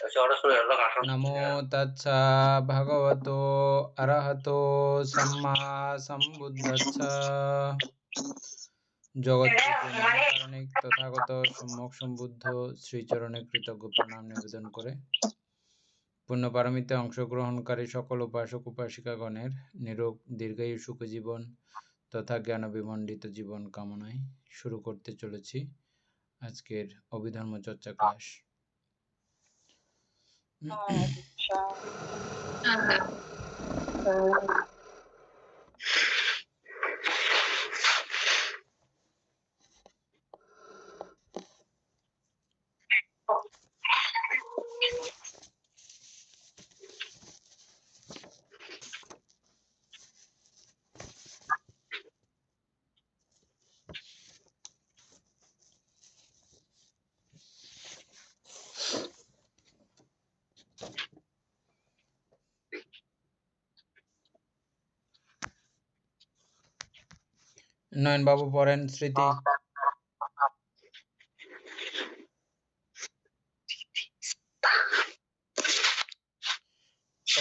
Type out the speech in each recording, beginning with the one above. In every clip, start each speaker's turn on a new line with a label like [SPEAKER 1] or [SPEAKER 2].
[SPEAKER 1] नमो तच्छ भगवतो अरहतो सम्मा सम्बुद्धच्छ জগৎ তথাগত সম্যক সম্বুদ্ধ শ্রীচরণে কৃতজ্ঞ প্রণাম নিবেদন করে পূর্ণ পারমিতে অংশগ্রহণকারী সকল উপাসক উপাসিকাগণের নিরোগ দীর্ঘায়ু সুখ জীবন তথা জ্ঞান বিমণ্ডিত জীবন কামনায় শুরু করতে চলেছি আজকের অভিধর্ম চর্চা ক্লাস। নয়ন বাবু পড়েন, স্মৃতি।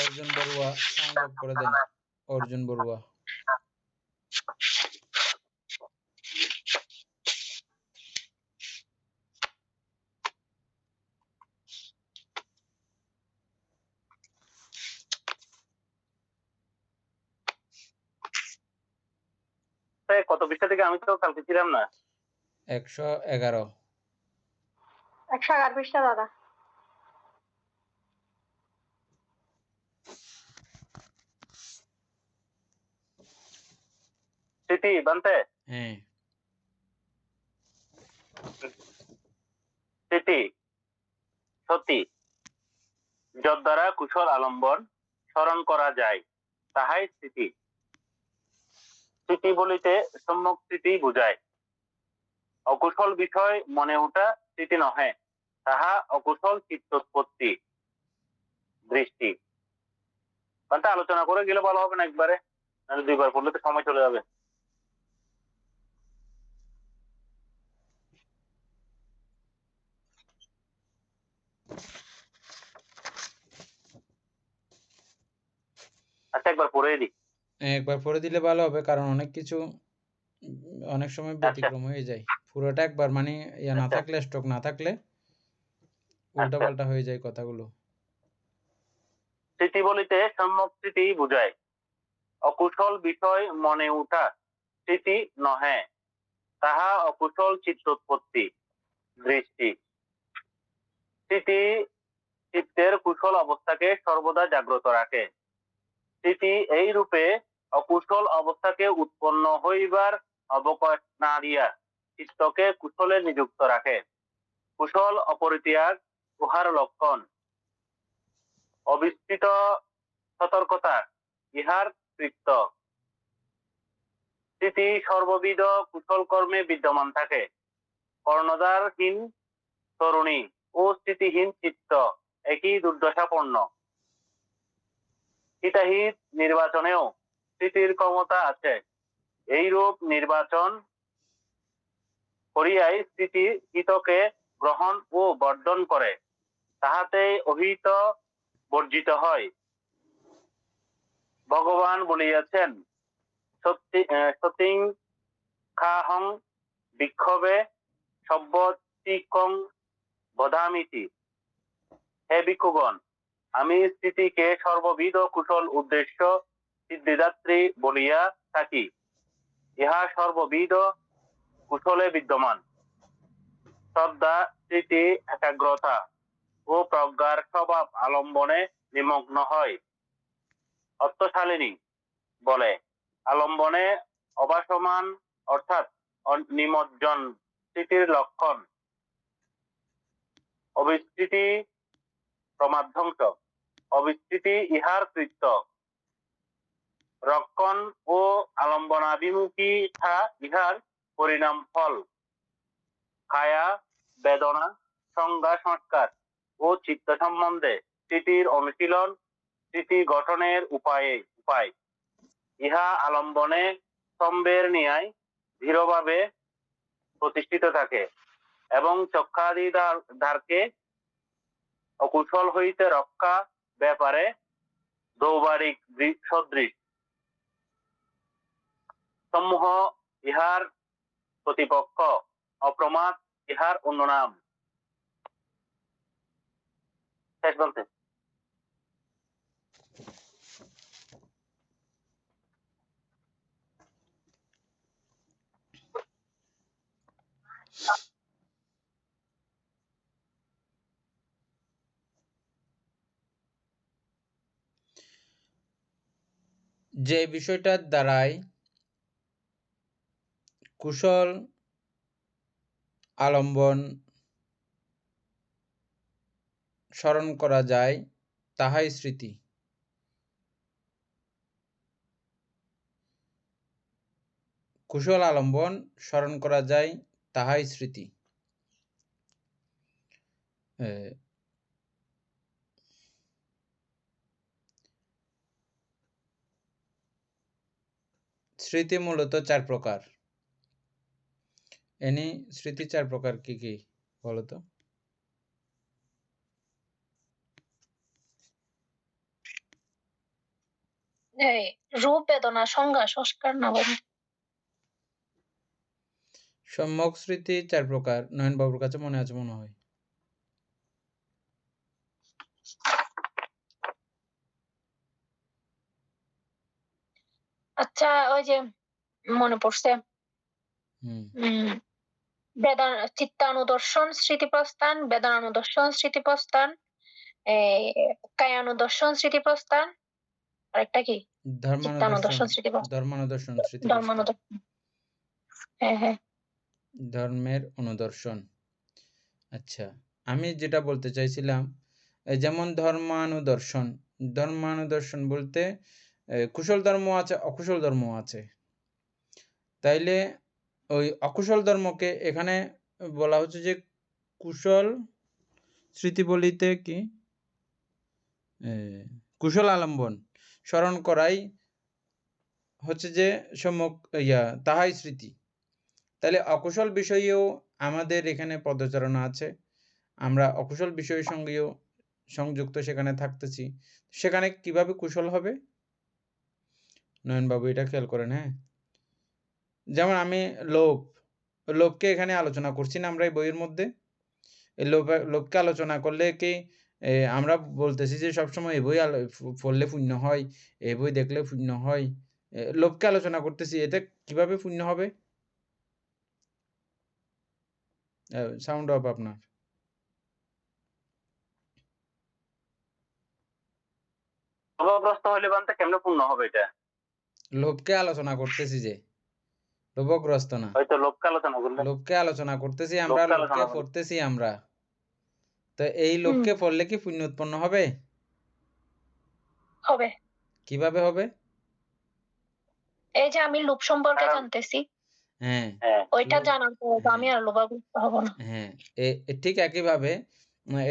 [SPEAKER 1] অর্জুন বড়ুয়া সাউন্ড অফ করে দেন। অর্জুন বড়ুয়া।
[SPEAKER 2] কত পৃষ্ঠা থেকে? আমি তো কালকে ছিলাম না।
[SPEAKER 1] 111
[SPEAKER 3] পৃষ্ঠা দাদা।
[SPEAKER 2] স্মৃতি বানতে?
[SPEAKER 1] হ্যাঁ।
[SPEAKER 2] স্মৃতি সতী যদ্বারা কুশল আলম্বন স্মরণ করা যায় তাহাই স্মৃতি। স্মৃতি বলিতে সম্যক স্মৃতি বুঝায়। অকুশল বিষয় মনে ওঠা স্মৃতি নহে, তাহা অকুশল চিত্তোৎপত্তি দৃষ্টি। আলোচনা করে গেলে ভালো হবে না একবারে, নাহলে দুইবার পড়লে তো সময় চলে যাবে। আচ্ছা একবার পড়ে দিই।
[SPEAKER 1] একবার পড়ে দিলে ভালো হবে, কারণ অনেক কিছু অনেক সময় ব্যতিক্রম হয়ে যায়। পুরোটা একবার মানে ইয়া না থাকলে, স্টক না থাকলে উল্টাপাল্টা হয়ে যায় কথাগুলো।
[SPEAKER 2] স্মৃতি বলিতে সম্যক স্মৃতি বুঝায়। অকুশল বিষয় মনে উঠা স্মৃতি নহে, তাহা অকুশল চিত্তোৎপত্তি দৃষ্টি। স্মৃতি চিত্তের কুশল অবস্থাকে সর্বদা জাগ্রত রাখে। স্মৃতি এই রূপে অকুশল অবস্থাকে উৎপন্ন হইবার অবকাশ না দিয়া চিত্তকে কুশলে নিযুক্ত রাখে। কুশল অপরিত্যাগ উহার লক্ষণ। অবিস্তৃত সতর্কতা ইহার কৃত্য। স্মৃতি সর্ববিধ কুশল কর্মে বিদ্যমান থাকে। কর্ণধারহীন তরুণী ও স্মৃতিহীন চিত্ত একই দুর্দশাপন্ন। হিতাহিত নির্বাচনেও স্মৃতির ক্ষমতা আছে। এইরূপ নির্বাচন করিয়াই স্মৃতি হিতকে গ্রহণ ও বর্জন করে, তাহাতে অহিত বর্জিত হয়। ভগবান বলিয়াছেন, সতিং খাহং বিক্ষোভে সব্যতিকং বদামিতি। হে ভিক্ষুগণ, আমি স্মৃতিকে সর্ববিধ কুশল উদ্দেশ্য সিদ্ধিদাত্রী বলিয়া থাকি। ইহা সর্ববিধ কুশলে বিদ্যমান। শ্রদ্ধা, স্মৃতি, একাগ্রতা ও প্রজ্ঞার স্বভাব আলম্বনে নিমগ্ন হয়। অর্থশালিনী বলে, আলম্বনে অবাসমান অর্থাৎ নিমজ্জন স্মৃতির লক্ষণ। অবিস্মৃতি প্রমাধ্বংস, অবিস্মৃতি ইহার কৃত্য। রক্ষণ ও আলম্বনাভিমুখিতা ইহার পরিণাম ফল। কায়া, বেদনা, সংজ্ঞা, সংস্কার ও চিত্ত সম্বন্ধে স্মৃতির অনুশীলন স্মৃতি গঠনের উপায়। ইহা আলম্বনে স্তম্ভের ন্যায় দৃঢ়ভাবে প্রতিষ্ঠিত থাকে এবং চক্ষাদি দ্বারকে অকুশল হইতে রক্ষা ব্যাপারে দৌবারিক সদৃশ। সমূহ ইহার প্রতিপক্ষ, অপ্রমাদ ইহার অন্য নাম। শেষ বলতে
[SPEAKER 1] যে বিষয়টার দ্বারাই কুশল আলম্বন স্মরণ করা যায় তাহাই স্মৃতি। কুশল আলম্বন স্মরণ করা যায় তাহাই স্মৃতি। স্মৃতি মূলত 4 প্রকার। এনি স্মৃতি 4 প্রকার কি কি বলতো?
[SPEAKER 3] রূপ, বেদনা, সংজ্ঞা, সংস্কার না বলে।
[SPEAKER 1] সম্যক স্মৃতি 4 প্রকার। নয়ন বাবুর কাছে মনে আছে মনে হয়।
[SPEAKER 3] আচ্ছা, ওই যে মনে পড়ছে, চিত্তানুদর্শন স্মৃতিপ্রস্থান, বেদনানুদর্শন স্মৃতিপ্রস্থান, কায়ানুদর্শন স্মৃতিপ্রস্থান, আরেকটা কি? চিত্তানুদর্শন স্মৃতিপ্রস্থান,
[SPEAKER 1] ধর্মানুদর্শন
[SPEAKER 3] ধর্মানুদর্শন। হ্যাঁ হ্যাঁ,
[SPEAKER 1] ধর্মের অনুদর্শন। আচ্ছা, আমি যেটা বলতে চাইছিলাম, যেমন ধর্মানুদর্শন। ধর্মানুদর্শন বলতে কুশল ধর্ম আছে, অকুশল ধর্ম আছে। তাইলে ওই অকুশল ধর্মকে এখানে বলা হচ্ছে যে কুশল স্মৃতি বলিতে কি কুশল আলম্বন স্মরণ করাই হচ্ছে যে সম্যক তাহাই স্মৃতি। তাহলে অকুশল বিষয়েও আমাদের এখানে পদচারণা আছে, আমরা অকুশল বিষয়ের সঙ্গেও সংযুক্ত সেখানে থাকতেছি। সেখানে কিভাবে কুশল হবে নয়নবাবু এটা খেয়াল করেন। হ্যাঁ, যেমন আমি লোভকে এখানে আলোচনা করছি না আমরা এই বইয়ের মধ্যে। এই লোভকে আলোচনা করলে কি আমরা বলতেছি যে সবসময় এই বই পড়লে পুণ্য হয়, এই বই দেখলে পুণ্য হয়। লোভকে আলোচনা করতেছি, এতে কিভাবে পুণ্য হবে? সাউন্ড অফ আপনার।
[SPEAKER 2] লোভগ্রস্ত হইলে বানতে কেমনে পূর্ণ হবে এটা?
[SPEAKER 1] লোভকে আলোচনা করতেছি যে, লোভগ্রস্ত না,
[SPEAKER 2] হয়তো লোভকে আলোচনা করলে,
[SPEAKER 1] লোভকে আলোচনা করতেছি আমরা, লোভকে পড়তেছি আমরা। তো এই লোভকে পড়লে কি পুণ্য উৎপন্ন হবে?
[SPEAKER 3] হবে। কিভাবে
[SPEAKER 1] হবে?
[SPEAKER 3] এই যে আমি লোভ সম্পর্কে জানতেছি,
[SPEAKER 1] হ্যাঁ,
[SPEAKER 3] ওইটা জানার পরে তো আমি আর লোভাগ্রস্ত হব না।
[SPEAKER 1] হ্যাঁ, ঠিক একইভাবে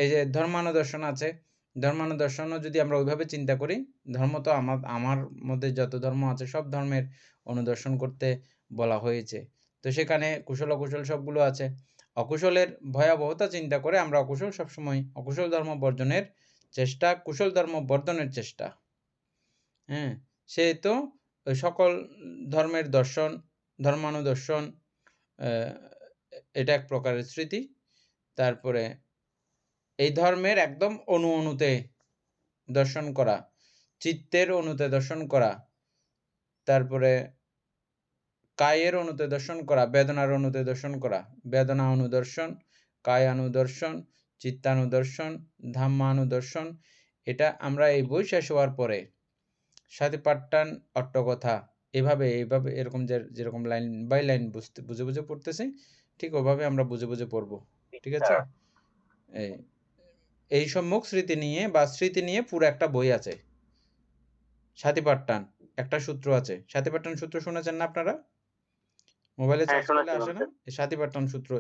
[SPEAKER 1] এই যে ধর্মানুদর্শন আছে, ধর্মানুদর্শনও যদি আমরা ওইভাবে চিন্তা করি, ধর্ম তো আমার মধ্যে যত ধর্ম আছে সব ধর্মের অনুদর্শন করতে বলা হয়েছে। তো সেখানে কুশল অকুশল সবগুলো আছে। অকুশলের ভয়াবহতা চিন্তা করে আমরা সবসময় অকুশল ধর্ম বর্জনের চেষ্টা, কুশল ধর্ম বর্ধনের চেষ্টা। হ্যাঁ, সেহেতু সকল ধর্মের দর্শন, ধর্মানুদর্শন এটা এক প্রকারের স্মৃতি। তারপরে এই ধর্মের একদম অণুতে দর্শন করা, চিত্তের অণুতে দর্শন করা, তারপরে কায়ের অণুতে দর্শন করা, বেদনার অণুতে দর্শন করা, বেদনা অনুদর্শন, কায়ানুদর্শন, চিত্তানুদর্শন, ধাম্মানুদর্শন। এটা আমরা এই বই শেষ হওয়ার পরে সাতিপাট্টান অট্টকথা এইভাবে এরকম যেরকম লাইন বাই লাইন বুঝে বুঝে পড়তেছি, ঠিক ওভাবে আমরা বুঝে বুঝে পড়বো। ঠিক আছে? এই সম্মুখ স্মৃতি নিয়ে বা স্মৃতি নিয়ে পুরো একটা বই আছে, সাতিপাট্টান একটা সূত্র আছে। সাতিপাট্টান সূত্র শুনেছেন না আপনারা? মোবাইলে সার্চ করলে আসে না? এই সাতিপাট্টান সূত্র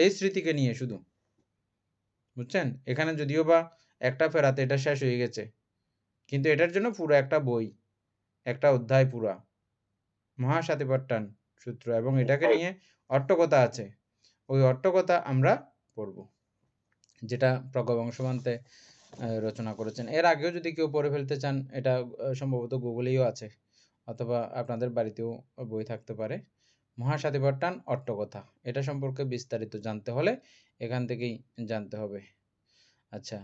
[SPEAKER 1] এই স্মৃতিকে নিয়ে শুধু, বুঝছেন? এখানে যদিও বা একটা ফেরাতে এটা শেষ হয়ে গেছে, কিন্তু এটার জন্য পুরো একটা বই, একটা অধ্যায় পুরা মহাসাতিপাট্টান সূত্র, এবং এটাকে নিয়ে অট্টকথা আছে। ওই অট্টকথা আমরা পড়ব। যেটা প্রজ্ঞাবংশবান্তে রচনা করেছেন। এর আগেও যদি কেউ পড়ে ফেলতে চান, এটা সম্ভবত গুগলেও আছে, অথবা আপনাদের বাড়িতেও বই থাকতে পারে। মহাসাতিপাট্টান অট্টকথা, এটা সম্পর্কে বিস্তারিত জানতে হলে এখান থেকেই জানতে হবে। আচ্ছা,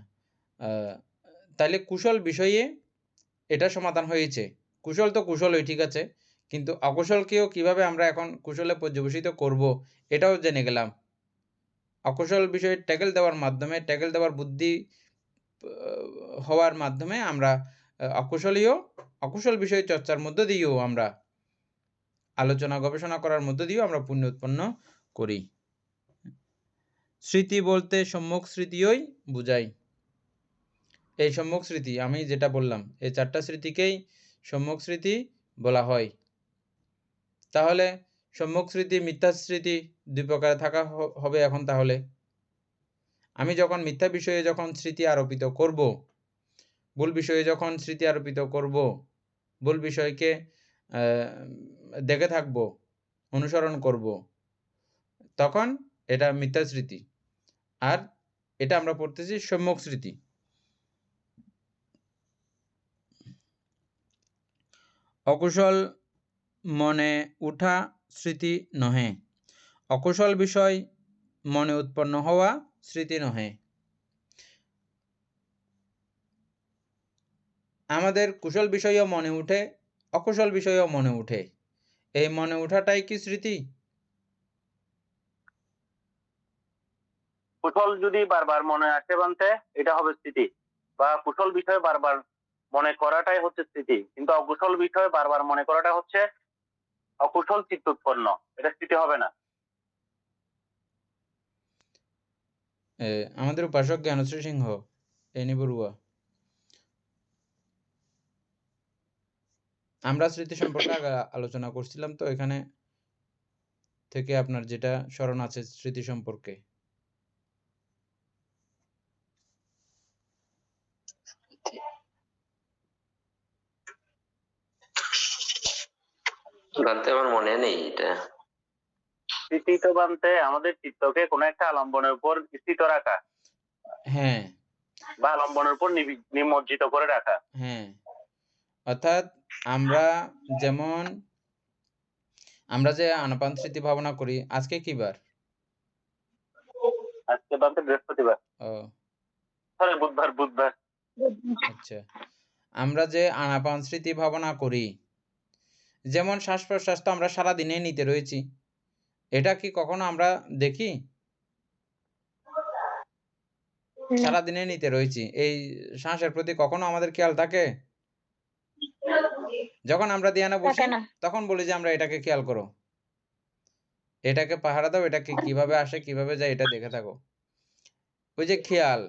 [SPEAKER 1] তাহলে কুশল বিষয়ে এটা সমাধান হয়েছে। কুশল তো কুশলই, ঠিক আছে, কিন্তু অকুশলকেও কিভাবে আমরা এখন কুশলে পর্যবেসিত করব এটাও জেনে গেলাম। অকুশল বিষয়ে ট্যাকেল দেওয়ার মাধ্যমে, ট্যাকেল দেওয়ার বুদ্ধি হওয়ার মাধ্যমে আমরা অকুশল বিষয় চর্চার মধ্য দিয়েও আমরা আলোচনা গবেষণা করার মধ্য দিয়েও আমরা পুণ্য উৎপন্ন করি। স্মৃতি বলতে সম্যক স্মৃতিই বুঝাই। এই সম্যক স্মৃতি আমি যেটা বললাম, এই 4টা স্মৃতিকেই সম্যক স্মৃতি বলা হয়। তাহলে সম্যক স্মৃতি, মিথ্যা স্মৃতি 2 প্রকারে থাকা হবে এখন। তাহলে আমি যখন মিথ্যা বিষয়ে যখন স্মৃতি আরোপিত করব, ভুল বিষয়ে যখন স্মৃতি আরোপিত করব, ভুল বিষয়কে দেখে থাকব, অনুসরণ করব, তখন এটা মিথ্যা স্মৃতি। আর এটা আমরা পড়তেছি সম্যক স্মৃতি। অকুশল মনে উঠা স্মৃতি নহে। অকুশল বিষয় মনে উৎপন্ন হওয়া স্মৃতি নহে। আমাদের কুশল বিষয়ও মনে উঠে, অকুশল বিষয়ও মনে উঠে। এই মনে উঠাটাই কি স্মৃতি?
[SPEAKER 2] কুশল যদি বারবার মনে আসে বানতে, এটা হবে স্মৃতি। বা কুশল বিষয় বারবার মনে করাটাই হচ্ছে স্মৃতি, কিন্তু অকুশল বিষয় বারবার মনে করাটা হচ্ছে অকুশল চিত্ত উৎপন্ন, এটা স্মৃতি হবে না।
[SPEAKER 1] আমাদের উপাসক জ্ঞানশ্রী সিংহ, এনি বড়ুয়া, আমরা স্মৃতি সম্পর্কে আগে আলোচনা করছিলাম, তো এখানে থেকে আপনার যেটা স্মরণ আছে স্মৃতি সম্পর্কে।
[SPEAKER 4] বানতে আমার মনে নেই এটা।
[SPEAKER 2] স্মৃতি তো বানতে আমাদের চিত্তকে কোনো একটা আলম্বনের উপর স্থিত রাখা,
[SPEAKER 1] হ্যাঁ,
[SPEAKER 2] বা আলম্বনের উপর নিমজ্জিত করে রাখা।
[SPEAKER 1] হ্যাঁ, অর্থাৎ আমরা যেমন আমরা যে আনাপান স্মৃতি ভাবনা করি, আজকে কি বার?
[SPEAKER 2] আজকে বানতে বৃহস্পতিবার,
[SPEAKER 1] ও
[SPEAKER 2] সরি বুধবার।
[SPEAKER 1] আচ্ছা, আমরা যে আনাপান স্মৃতি ভাবনা করি, যেমন শ্বাস প্রশ্বাস তো আমরা সারাদিনে নিতে রয়েছি, এটা কি কখনো আমরা দেখি? সারাদিনে নিতে রয়েছি, এই শ্বাসের প্রতি কখনো আমাদের খেয়াল থাকে? যখন আমরা ধ্যানে বসি
[SPEAKER 3] থাকে না।
[SPEAKER 1] তখন বলি যে আমরা এটাকে খেয়াল করো, এটাকে পাহারা দাও, এটাকে কিভাবে আসে কিভাবে যায় এটা দেখে থাকো। ওই যে খেয়াল,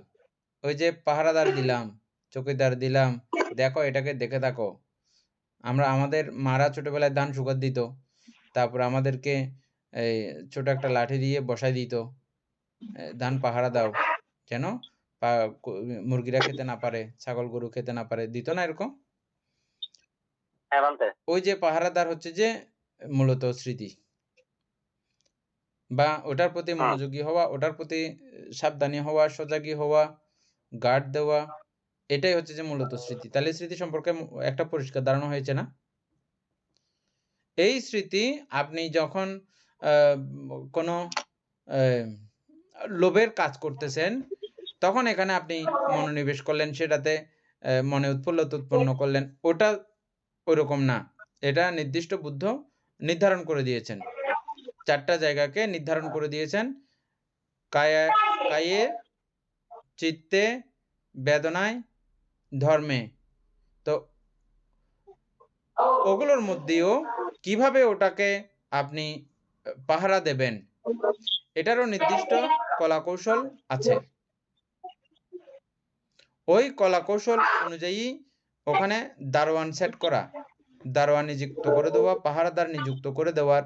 [SPEAKER 1] ওই যে পাহারাদার দিলাম, চৌকিদার দিলাম, দেখো এটাকে দেখে থাকো। আমাদের মারা ছোটবেলায় ধান শুকাত দিত, তারপর আমাদেরকে এই ছোট একটা লাঠি দিয়ে বসাই দিত, ধান পাহারা দাও, যেন মুরগিরা খেতে না পারে, ছাগল গরু খেতে না পারে, দিত না এরকম?
[SPEAKER 2] হ্যাঁ বানতে,
[SPEAKER 1] ওই যে পাহারাদার হচ্ছে যে মূলত স্মৃতি, বা ওটার প্রতি মনোযোগী হওয়া, ওটার প্রতি সাবধানী হওয়া, সজাগী হওয়া, গার্ড দেওয়া, এটাই হচ্ছে যে মূলত স্মৃতি। তাহলে স্মৃতি সম্পর্কে একটা পরিষ্কার ধারণা হয়েছে না? এই স্মৃতি আপনি যখন কোনো লোভের কাজ করতেছেন, তখন এখানে আপনি মনোনিবেশ করলেন, সেটাতে মনে উৎফুল্লতা উৎপন্ন করলেন, ওটা ওইরকম না। এটা নির্দিষ্ট বুদ্ধ নির্ধারণ করে দিয়েছেন, 4টা জায়গাকে নির্ধারণ করে দিয়েছেন: কায়ে, চিত্তে, বেদনায়, ধর্মে। তো ওগুলোর মধ্যেও কিভাবে ওটাকে আপনি পাহারা দেবেন, এটারও নির্দিষ্ট কলাকৌশল আছে। ওই কলাকৌশল অনুযায়ী ওখানে দারোয়ান সেট করা, দারোয়ান নিযুক্ত করে দেওয়া, পাহারাদার নিযুক্ত করে দেওয়ার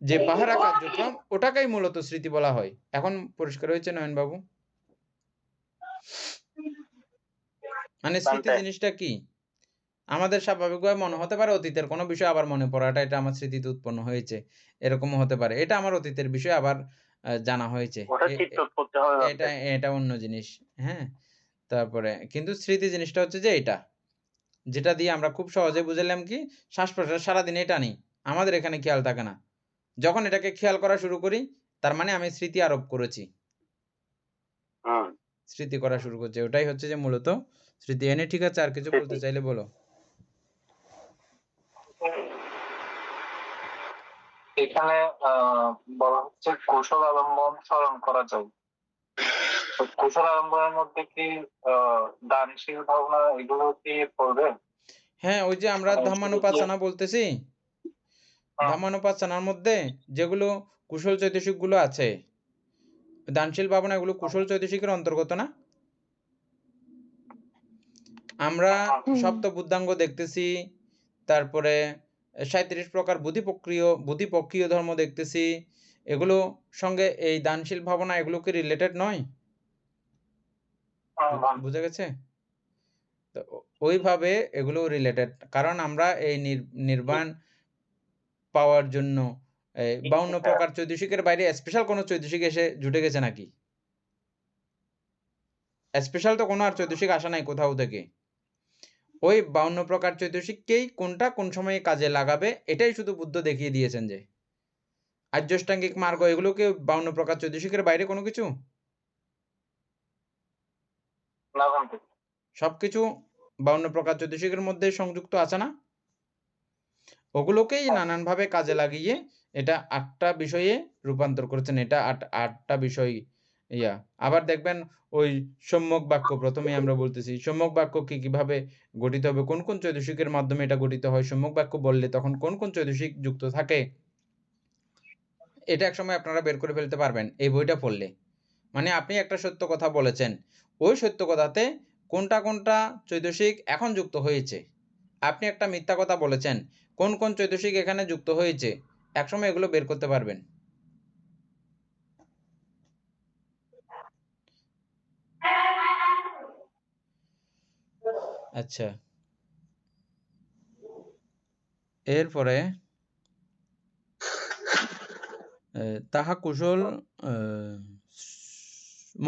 [SPEAKER 1] যে পাহারা কার্যক্রম, ওটাকেই মূলত স্মৃতি বলা হয়। এখন পরিষ্কার হয়েছে নয়নবাবু? মানে স্মৃতি জিনিসটা কি? আমাদের স্বাভাবিকভাবে মনে হতে পারে অতীতের কোনো বিষয় আবার মনে পড়াটা, এটা আমার স্মৃতিতে উৎপন্ন হয়েছে, এরকমও হতে পারে। এটা আমার অতীতের বিষয়, আবার জানা হয়েছে।
[SPEAKER 2] ওটা
[SPEAKER 1] এ-
[SPEAKER 2] চিত্তোৎপত্তি হবে
[SPEAKER 1] এটা
[SPEAKER 2] ভাবছেন।
[SPEAKER 1] এটা অন্য জিনিস। হ্যাঁ, তারপরে কিন্তু স্মৃতি জিনিসটা হচ্ছে যে এটা, যেটা দিয়ে আমরা খুব সহজে বুঝালাম কি, শ্বাস প্রশ্বাস সারাদিন টানি, আমাদের এখানে খেয়াল থাকে না। যখন এটাকে খেয়াল করা শুরু করি, তার মানে আমি স্মৃতি আরোপ করেছি,
[SPEAKER 2] হুম।
[SPEAKER 1] স্মৃতি করা শুরু করছি। ওটাই হচ্ছে যে মূলত স্মৃতি। এনে ঠিক আছে, আর কিছু বলতে
[SPEAKER 2] স্মৃতি।
[SPEAKER 1] চাইলে বলো।
[SPEAKER 5] এখানে বলা হচ্ছে কৌশল অবলম্বন স্মরণ করা যায়। তো কৌশল অবলম্বনের মধ্যে কি দানশীল ভাবনা এগুলো কি পড়বে?
[SPEAKER 1] হ্যাঁ, ওই যে আমরা
[SPEAKER 5] মানে শুধু কি
[SPEAKER 1] ধামানুপাসনা বলতেছি, ধামানুপাসনার মধ্যে যেগুলো কুশল চৈতসিকগুলো আছে, দানশীল ভাবনা, এগুলো কুশল চৈতসিকের অন্তর্গত না? আমরা সপ্ত বুদ্ধাঙ্গ দেখতেছি, তারপরে ৩৭ প্রকার বুদ্ধিপক্ষীয় ধর্ম দেখতেছি, এগুলো সঙ্গে এই দানশীল ভাবনা এগুলো কি রিলেটেড নয়? বুঝা গেছে? তো ওইভাবে এগুলো রিলেটেড, কারণ আমরা এই নির্বাণ পাওয়ার জন্য ৫২ প্রকার চৈতসিকের বাইরে স্পেশাল কোনো চৈতসিক এসে জুটে গেছে নাকি? স্পেশাল তো কোনো আর চৈতসিক আসা নাই কোথাও থেকে। ওই ৫২ প্রকার চৈতসিককেই কোনটা কোন সময়ে কাজে লাগাবে এটাই শুধু বুদ্ধ দেখিয়ে দিয়েছেন। যে আর্যাষ্টাঙ্গিক মার্গ এগুলো কি ৫২ প্রকার চৈতসিকের বাইরে কোনো কিছু?
[SPEAKER 5] না জানতে।
[SPEAKER 1] সবকিছু ৫২ প্রকার চৈতসিকের মধ্যে সংযুক্ত আছে না? ওগুলোকেই নানানভাবে কাজে লাগিয়ে এটা ৮টা বিষয়ে রূপান্তর করেছেন। এটা ৮টা বিষয় ইয়া। আবার দেখবেন ওই সম্যক বাক্য, প্রথমেই আমরা বলতেছি সম্যক বাক্য কিভাবে গঠিত হবে, কোন কোন চৈতসিকের মাধ্যমে এটা গঠিত হয়, সম্যক বাক্য বললে তখন কোন কোন চৈতসিক যুক্ত থাকে, এটা একসময় আপনারা বের করে ফেলতে পারবেন এই বইটা পড়লে। মানে আপনি একটা সত্য কথা বলেছেন, ওই সত্য কথাতে কোনটা কোনটা চৈতসিক এখন যুক্ত হয়েছে। আপনি একটা মিথ্যা কথা বলেছেন, কোন কোন চৈতসিক এখানে যুক্ত হয়েছে, একসময় এগুলো বের করতে পারবেন। আচ্ছা, এরপরে তাহা কুশল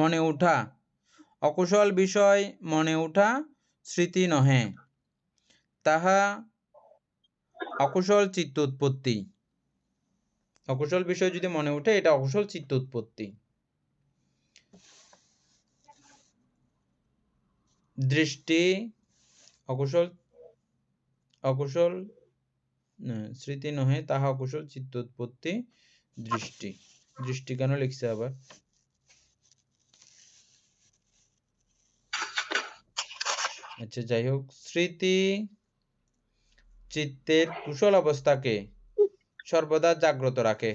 [SPEAKER 1] মনে উঠা, অকুশল বিষয় মনে উঠা স্মৃতি নহে, তাহা অকুশল চিত্ত উৎপত্তি। অকুশল বিষয় যদি মনে উঠে, এটা অকুশল চিত্ত উৎপত্তি। দৃষ্টি অকুশল স্মৃতি নহে, তাহা অকুশল চিত্ত উৎপত্তি। দৃষ্টি কেন লিখছে আবার? আচ্ছা, যাই হোক, স্মৃতি চিত্তের কুশল অবস্থাকে সর্বদা জাগ্রত রাখে।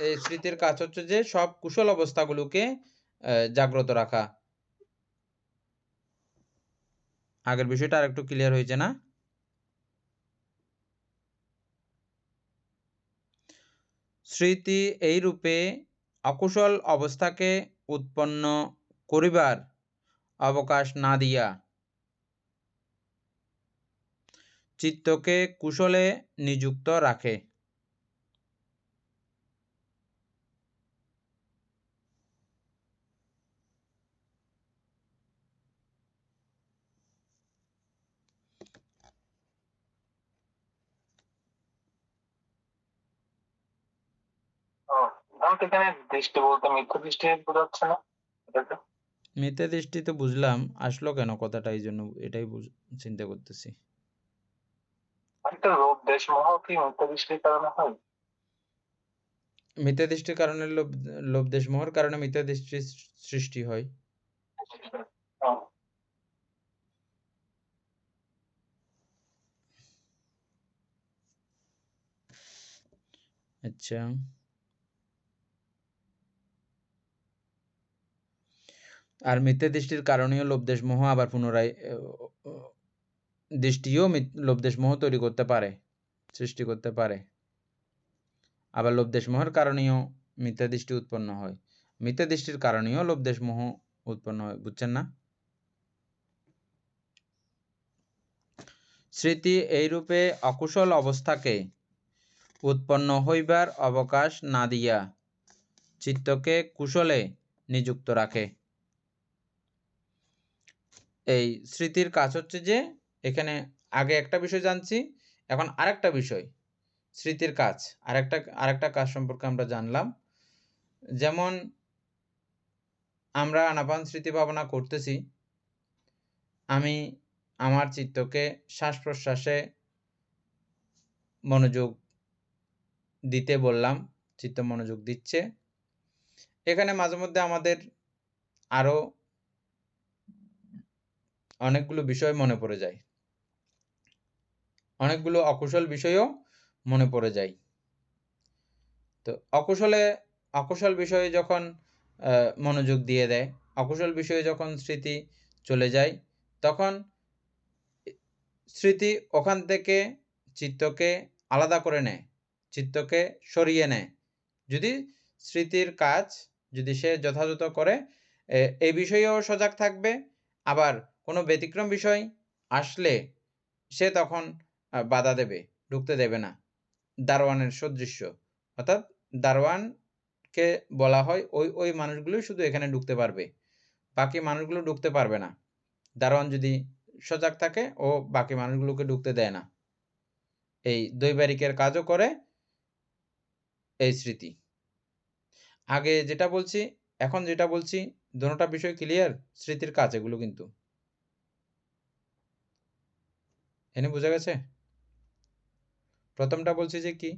[SPEAKER 1] এই স্মৃতির কাজ হচ্ছে যে সব কুশল অবস্থাগুলোকে জাগ্রত রাখা। আগের বিষয়টা আর একটু ক্লিয়ার হয়েছে না? স্মৃতি এই রূপে অকুশল অবস্থাকে উৎপন্ন করিবার অবকাশ না দিয়া চিত্তকে কুশলে নিযুক্ত রাখে।
[SPEAKER 5] এখানে দৃষ্টি বলতে মিথ্যা দৃষ্টি বোঝাচ্ছে না এটাকে?
[SPEAKER 1] মিথ্যা দৃষ্টি তো বুঝলাম, আসলো কেন কথাটা, এই জন্য এটাই চিন্তা করতেছি।
[SPEAKER 5] একটা লোভ দেশ মোহ কি মিথ্যা দৃষ্টির কারণে হয়?
[SPEAKER 1] মিথ্যা দৃষ্টির কারণে লোভ দেশ মোহর কারণে মিথ্যা দৃষ্টির সৃষ্টি হয়।
[SPEAKER 5] হ্যাঁ।
[SPEAKER 1] আচ্ছা, আর মিথ্যা দৃষ্টির কারণেও লোভ দেশ মোহ আবার পুনরায় দৃষ্টিও লোভ দেশ মোহ তৈরি করতে পারে, সৃষ্টি করতে পারে। আবার লোভ দেশ মোহের কারণেও মিথ্যা দৃষ্টি উৎপন্ন হয়, মিথ্যা দৃষ্টির কারণেও লোভ দেশ মোহ উৎপন্ন হয়। বুঝছেন না? স্মৃতি এইরূপে অকুশল অবস্থাকে উৎপন্ন হইবার অবকাশ না দিয়া চিত্তকে কুশলে নিযুক্ত রাখে। এই স্মৃতির কাজ হচ্ছে যে, এখানে আগে একটা বিষয় জানছি, এখন আরেকটা বিষয় স্মৃতির কাজ, আরেকটা কাজ সম্পর্কে আমরা জানলাম। যেমন আমরা আনাপান স্মৃতি ভাবনা করতেছি, আমি আমার চিত্তকে শ্বাস প্রশ্বাসে মনোযোগ দিতে বললাম, চিত্ত মনোযোগ দিচ্ছে। এখানে মাঝে মধ্যে আমাদের আরো অনেকগুলো বিষয় মনে পড়ে যায়, অনেকগুলো অকুশল বিষয়ও মনে পড়ে যায়। তো অকুশল বিষয়ে যখন মনোযোগ দিয়ে দেয়, অকুশল বিষয়ে যখন স্মৃতি চলে যায়, তখন স্মৃতি ওখান থেকে চিত্তকে আলাদা করে নেয়, চিত্তকে সরিয়ে নেয়। যদি স্মৃতির কাজ যদি সে যথাযথ করে, এই বিষয়েও সজাগ থাকবে, আবার কোনো ব্যতিক্রম বিষয় আসলে সে তখন বাধা দেবে, ঢুকতে দেবে না। দারোয়ানের সদৃশ্য, অর্থাৎ দারোয়ানকে বলা হয় ওই মানুষগুলোই শুধু এখানে ঢুকতে পারবে, বাকি মানুষগুলো ঢুকতে পারবে না। দারোয়ান যদি সজাগ থাকে, ও বাকি মানুষগুলোকে ঢুকতে দেয় না। এই দৈবারিকের কাজও করে এই স্মৃতি। আগে যেটা বলছি, এখন যেটা বলছি, দুটোটা বিষয় ক্লিয়ার। স্মৃতির কাজ এগুলো কিন্তু এনে বোঝা গেছে। প্রথমটা বলছি যে কি,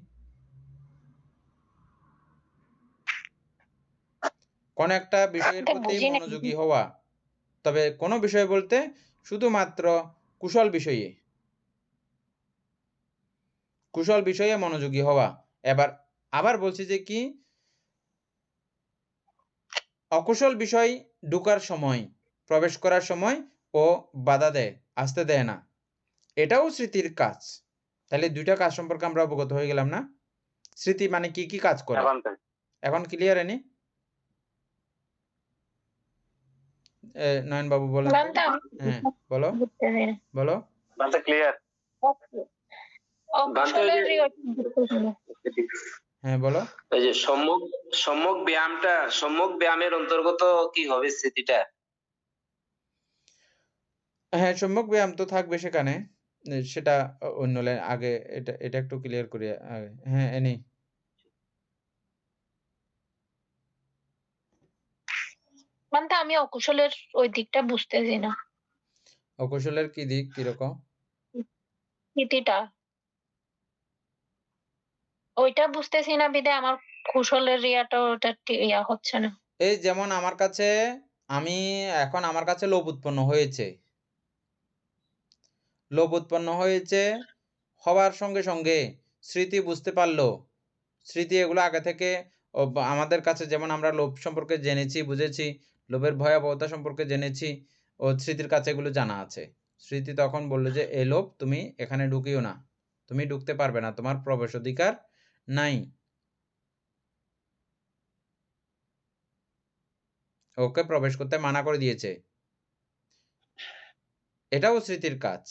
[SPEAKER 1] কোন একটা বিষয়ের প্রতি মনোযোগী হওয়া, তবে কোন বিষয় বলতে শুধুমাত্র কুশল বিষয়ে মনোযোগী হওয়া। আবার বলছি যে কি, অকুশল বিষয় ঢুকার সময়, প্রবেশ করার সময় ও বাধা দেয়, আসতে দেয় না, এটাও স্মৃতির কাজ। তাহলে দুইটা কাজ সম্পর্কে আমরা অবগত হয়ে গেলাম না? স্মৃতি মানে কি কি কাজ করে, এখন ক্লিয়ার? এনি নয়ন বাবু বলেন। হ্যাঁ বলো বলো।
[SPEAKER 2] ক্লিয়ার?
[SPEAKER 1] হ্যাঁ বলো।
[SPEAKER 4] ওই যে সম্যক ব্যায়ামের অন্তর্গত কি হবে স্মৃতিটা?
[SPEAKER 1] হ্যাঁ, সম্যক ব্যায়াম তো থাকবে সেখানে, সেটা অন্য লাইন। আগে এটা একটু ক্লিয়ার করি আগে। হ্যাঁ এনি
[SPEAKER 3] মানে আমি অকুশলের ওই দিকটা বুঝতেছি না।
[SPEAKER 1] অকুশলের কি দিক, কিরকম?
[SPEAKER 3] স্মৃতিটা ওইটা বুঝতেছি না, বিধায় আমার কুশলের রিয়াটা ওটা ইয়া হচ্ছে না।
[SPEAKER 1] এই যেমন আমার কাছে লোভ উৎপন্ন হয়েছে, হওয়ার সঙ্গে সঙ্গে স্মৃতি বুঝতে পারলো। স্মৃতি এগুলো আগে থেকে আমাদের কাছে, যেমন আমরা লোভ সম্পর্কে জেনেছি, বুঝেছি, লোভের ভয়াবহতা সম্পর্কে জেনেছি, ও স্মৃতির কাছে এগুলো জানা আছে। স্মৃতি তখন বললো যে এই লোভ, তুমি এখানে ঢুকিও না, তুমি ঢুকতে পারবে না, তোমার প্রবেশ অধিকার নাই। ওকে প্রবেশ করতে মানা করে দিয়েছে। এটাও স্মৃতির কাজ।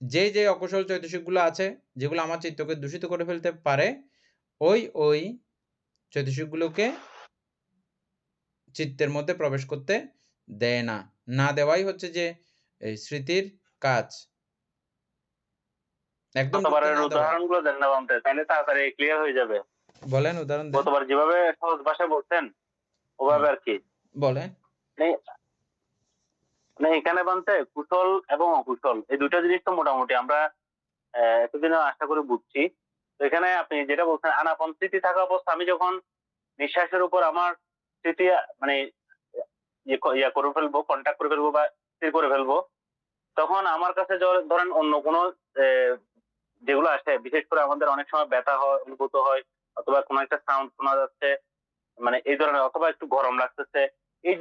[SPEAKER 1] যে অকুশল চৈতসিকগুলো আছে, যেগুলো আমার চিত্তকে দূষিত করে ফেলতে পারে, ওই চৈতসিকগুলোকে চিত্তের মধ্যে প্রবেশ করতে দেয় না। না দেওয়াই হচ্ছে যে এই স্মৃতির কাজ। একদম
[SPEAKER 2] উদাহরণগুলো দেন না বামতে, তাহলে তাড়াতাড়ি ক্লিয়ার হয়ে যাবে।
[SPEAKER 1] বলেন, উদাহরণ দেন।
[SPEAKER 2] গতবার যেভাবে সহজ ভাষায় বলছেন ওভাবে আর কি
[SPEAKER 1] বলেন।
[SPEAKER 2] মানে এখানে বানতে কুশল এবং অকুশল এই দুটো জিনিস তো মোটামুটি আমরা এতদিন আশা করে বুঝছি। তো এখানে আপনি যেটা বলছেন, আনাপান স্মৃতি থাকা অবস্থা, আমি যখন নিঃশ্বাসের উপর আমার স্মৃতি মানে ইয়া করে ফেলবো, কন্ট্যাক্ট করে ফেলবো বা স্থির করে ফেলবো, তখন আমার কাছে ধরেন অন্য কোনো যেগুলো আসে, বিশেষ করে আমাদের অনেক সময় ব্যথা হয়, অনুভূত হয়, অথবা কোনো একটা সাউন্ড শোনা যাচ্ছে, মানে এই ধরনের, অথবা একটু গরম লাগতেছে, এই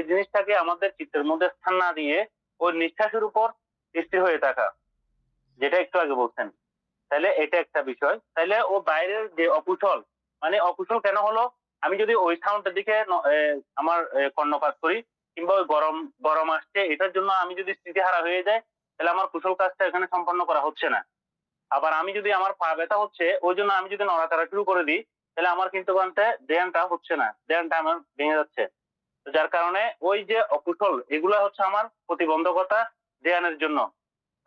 [SPEAKER 2] জিনিসটাকে আমাদের চিত্তের মধ্যে স্থান না দিয়ে ওই নিঃশ্বাসের উপর স্থির হয়ে থাকা, যেটা একটু আগে বলছেন, তাহলে এটা একটা বিষয়। তাহলে ও বাইরের যে অকুশল, মানে অকুশল কেন হলো, আমি যদি ওই সাউন্ডের দিকে আমার কর্ণপাত করি, কিংবা ওই গরম আসছে এটার জন্য আমি যদি স্মৃতিহারা হয়ে যায়, তাহলে আমার কুশল কাজটা এখানে সম্পন্ন করা হচ্ছে না। আবার আমি যদি আমার পা ব্যথা হচ্ছে ওই জন্য আমি যদি নড়াচড়া শুরু করে দিই, তাহলে আমার কিন্তু বানতে ধ্যানটা হচ্ছে না, ধ্যানটা আমার ভেঙে যাচ্ছে। তো যার কারণে ওই যে অকুশল এগুলা হচ্ছে আমার প্রতিবন্ধকতা ধ্যানের জন্য।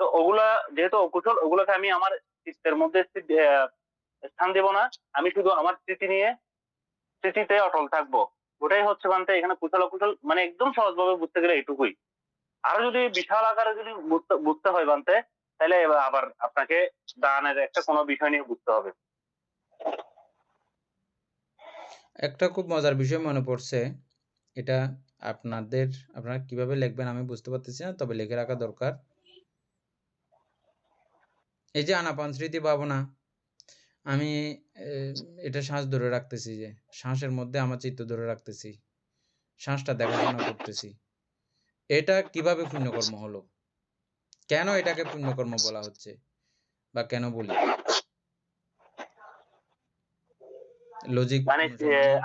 [SPEAKER 2] তো ওগুলা যেহেতু অকুশল, ওগুলোকে আমি আমার চিত্তের মধ্যে স্থান দেব না। আমি শুধু আমার স্মৃতিতে অটল থাকবো। ওটাই হচ্ছে বানতে এখানে কুশল অকুশল, মানে একদম সহজভাবে বুঝতে গেলে এইটুকুই। আরো যদি বিশাল আকারে যদি বুঝতে হয় বানতে, তাহলে এবার আবার আপনাকে দানের একটা কোনো বিষয় নিয়ে বুঝতে হবে।
[SPEAKER 1] একটা খুব মজার বিষয় মনে পড়ছে, এটা আপনারা কিভাবে লিখবেন আমি বুঝতে পারতেছি না, তবে লিখে রাখা দরকার। এই যে আনাপান স্মৃতি ভাবনা, আমি এটা শ্বাস ধরে রাখতেছি, যে শ্বাসের মধ্যে আমার চিত্ত ধরে রাখতেছি, শ্বাসটা দেখাশোনা করতেছি। এটা কিভাবে পুণ্যকর্ম হলো? কেন এটাকে পুণ্যকর্ম বলা হচ্ছে বা কেন বলি? লজিক
[SPEAKER 2] মানে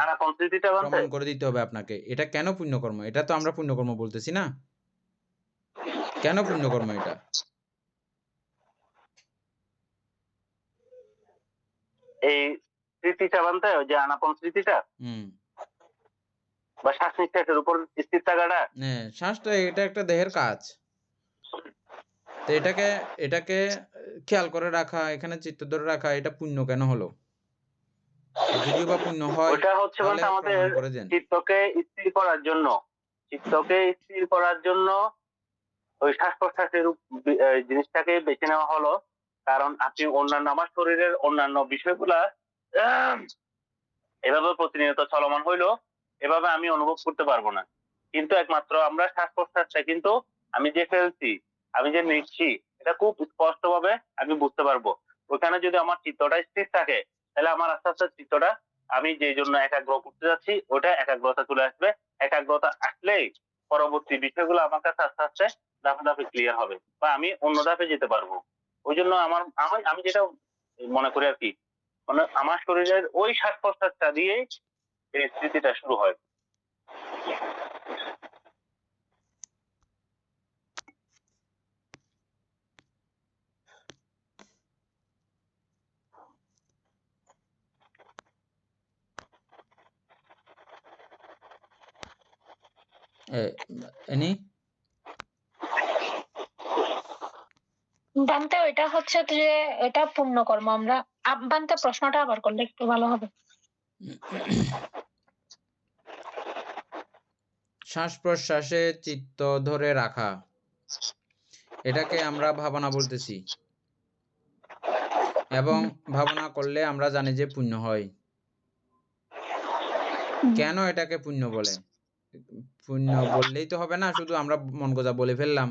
[SPEAKER 2] আনাপান স্মৃতিটা বানতে
[SPEAKER 1] প্রমাণ করে দিতে হবে আপনাকে। এটা কেন পুণ্যকর্ম? এটা তো আমরা পুণ্যকর্ম বলতেছি না। কেন পুণ্যকর্ম এটা?
[SPEAKER 2] এই স্মৃতিটা বানতে, ওই যে আনাপান স্মৃতিটা বা শ্বাস নিঃশ্বাসের উপর স্থির থাকাটা,
[SPEAKER 1] হ্যাঁ, শ্বাসটা এটা একটা দেহের কাজ। তো এটাকে খেয়াল করে রাখা, এখানে চিত্ত ধরে রাখা, এটা পুণ্য কেন হলো? যদিও বা পুণ্য হয়,
[SPEAKER 2] ওটা হচ্ছে
[SPEAKER 1] তাহলে
[SPEAKER 2] বলতে আমাদের
[SPEAKER 1] প্রমাণ করে দেন।
[SPEAKER 2] চিত্তকে স্থির করার জন্য, চিত্তকে স্থির করার জন্য ওই শ্বাস প্রশ্বাসের জিনিসটাকে বেছে নেওয়া হলো। কারণ আপনি অন্যান্য আমার শরীরের অন্যান্য বিষয়গুলা আহ, এভাবে প্রতিনিয়ত চলমান হইলো, এভাবে আমি অনুভব করতে পারবো না। কিন্তু একমাত্র আমরা শ্বাস প্রশ্বাসটা কিন্তু আমি যে ফেলছি, আমি যে নিচ্ছি, এটা খুব স্পষ্ট ভাবে আমি বুঝতে পারবো। ওখানে যদি আমার চিত্তটা স্থির থাকে, তাহলে আমার আস্তে আস্তে চিত্তটা, আমি যে জন্য একাগ্র করতে যাচ্ছি ওটা একাগ্রতা চলে আসবে। একাগ্রতা আসলেই পরবর্তী বিষয়গুলো আমার কাছে আস্তে আস্তে ধাপে ধাপে ক্লিয়ার হবে, বা আমি অন্য ধাপে যেতে পারবো। ওই জন্য আমি যেটা মনে করি আর কি, মানে আমার শরীরের ওই শ্বাস প্রশ্বাসটা দিয়েই এই স্মৃতিটা শুরু হয়।
[SPEAKER 1] এনি
[SPEAKER 3] বানতে ওইটা হচ্ছে যে এটা পুণ্যকর্ম। আমরা বানতে প্রশ্নটা আবার করলে একটু ভালো হবে।
[SPEAKER 1] শ্বাস প্রশ্বাসে চিত্ত ধরে রাখা, এটাকে আমরা ভাবনা বলতেছি, এবং ভাবনা করলে আমরা জানি যে পুণ্য হয়। কেন এটাকে পুণ্য বলে? পুণ্য বললেই তো হবে না, শুধু আমরা মন গজা বলে ফেললাম,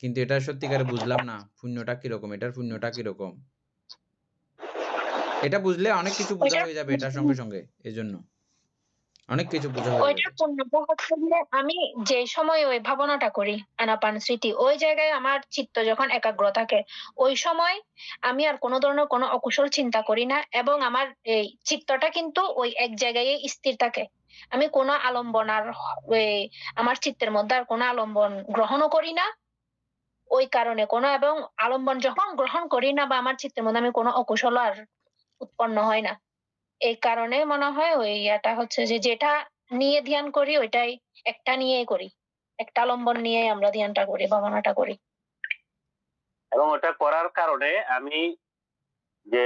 [SPEAKER 1] কিন্তু এটা সত্যিকারে বুঝলাম না পুণ্যটা কিরকম, এটার পুণ্যটা কিরকম। এটা বুঝলে অনেক কিছু বোঝা হয়ে যাবে এটার সঙ্গে সঙ্গে, এজন্য অনেক কিছু বোঝা হয়ে
[SPEAKER 3] ওইটার
[SPEAKER 1] যাবে।
[SPEAKER 3] পুণ্যটা হচ্ছে যে আমি যে সময় ওই ভাবনাটা করি আনাপান স্মৃতি, ওই জায়গায় আমার চিত্ত যখন একাগ্র থাকে, ওই সময় আমি আর কোনো ধরনের কোনো অকুশল চিন্তা করি না, এবং আমার এই চিত্তটা কিন্তু ওই এক জায়গায় স্থির থাকে। আমি কোনো আলম্বন আর ওই আমার চিত্তের মধ্যে আর কোনো আলম্বন গ্রহণও করি না। ওই কারণে কোনো, এবং আলম্বন যখন গ্রহণ করি না বা আমার চিত্তের মধ্যে আমি কোনো অকুশল আর উৎপন্ন হয় না। এই কারণে মনে হয় ওই ইয়াটা হচ্ছে যে যেটা নিয়ে ধ্যান করি ওইটাই একটা নিয়েই করি, একটা আলম্বন নিয়ে আমরা ধ্যানটা করি, ভাবনাটা করি।
[SPEAKER 2] এবং ওটা করার কারণে আমি যে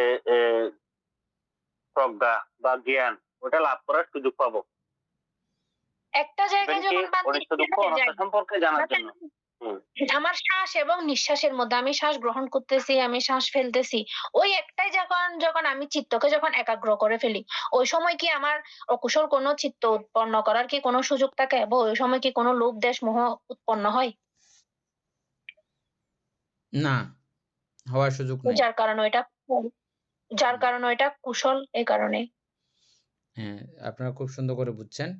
[SPEAKER 2] প্রজ্ঞা বা জ্ঞান ওটা লাভ করার সুযোগ পাবো।
[SPEAKER 3] একটা জায়গায় যখন
[SPEAKER 2] অনিত্য দুঃখ অনাত্মা সম্পর্কে জানার জন্য।
[SPEAKER 3] আমার শ্বাস এবং নিঃশ্বাসের মধ্যে আমি শ্বাস গ্রহণ করতেছি, আমি শ্বাস ফেলতেছি, ওই একটাই যখন যখন আমি চিত্তকে যখন একাগ্র করে ফেলি, ওই সময় কি আমার অকুশল কোনো চিত্ত উৎপন্ন করার কি কোনো সুযোগ থাকে, বা ওই সময় কি কোনো লোভ দেশ মোহ উৎপন্ন হয়?
[SPEAKER 1] না, হওয়ার সুযোগ নেই।
[SPEAKER 3] যার কারণে এটা কুশল, এই কারণে।
[SPEAKER 1] হ্যাঁ, আপনারা খুব সুন্দর করে বুঝছেন।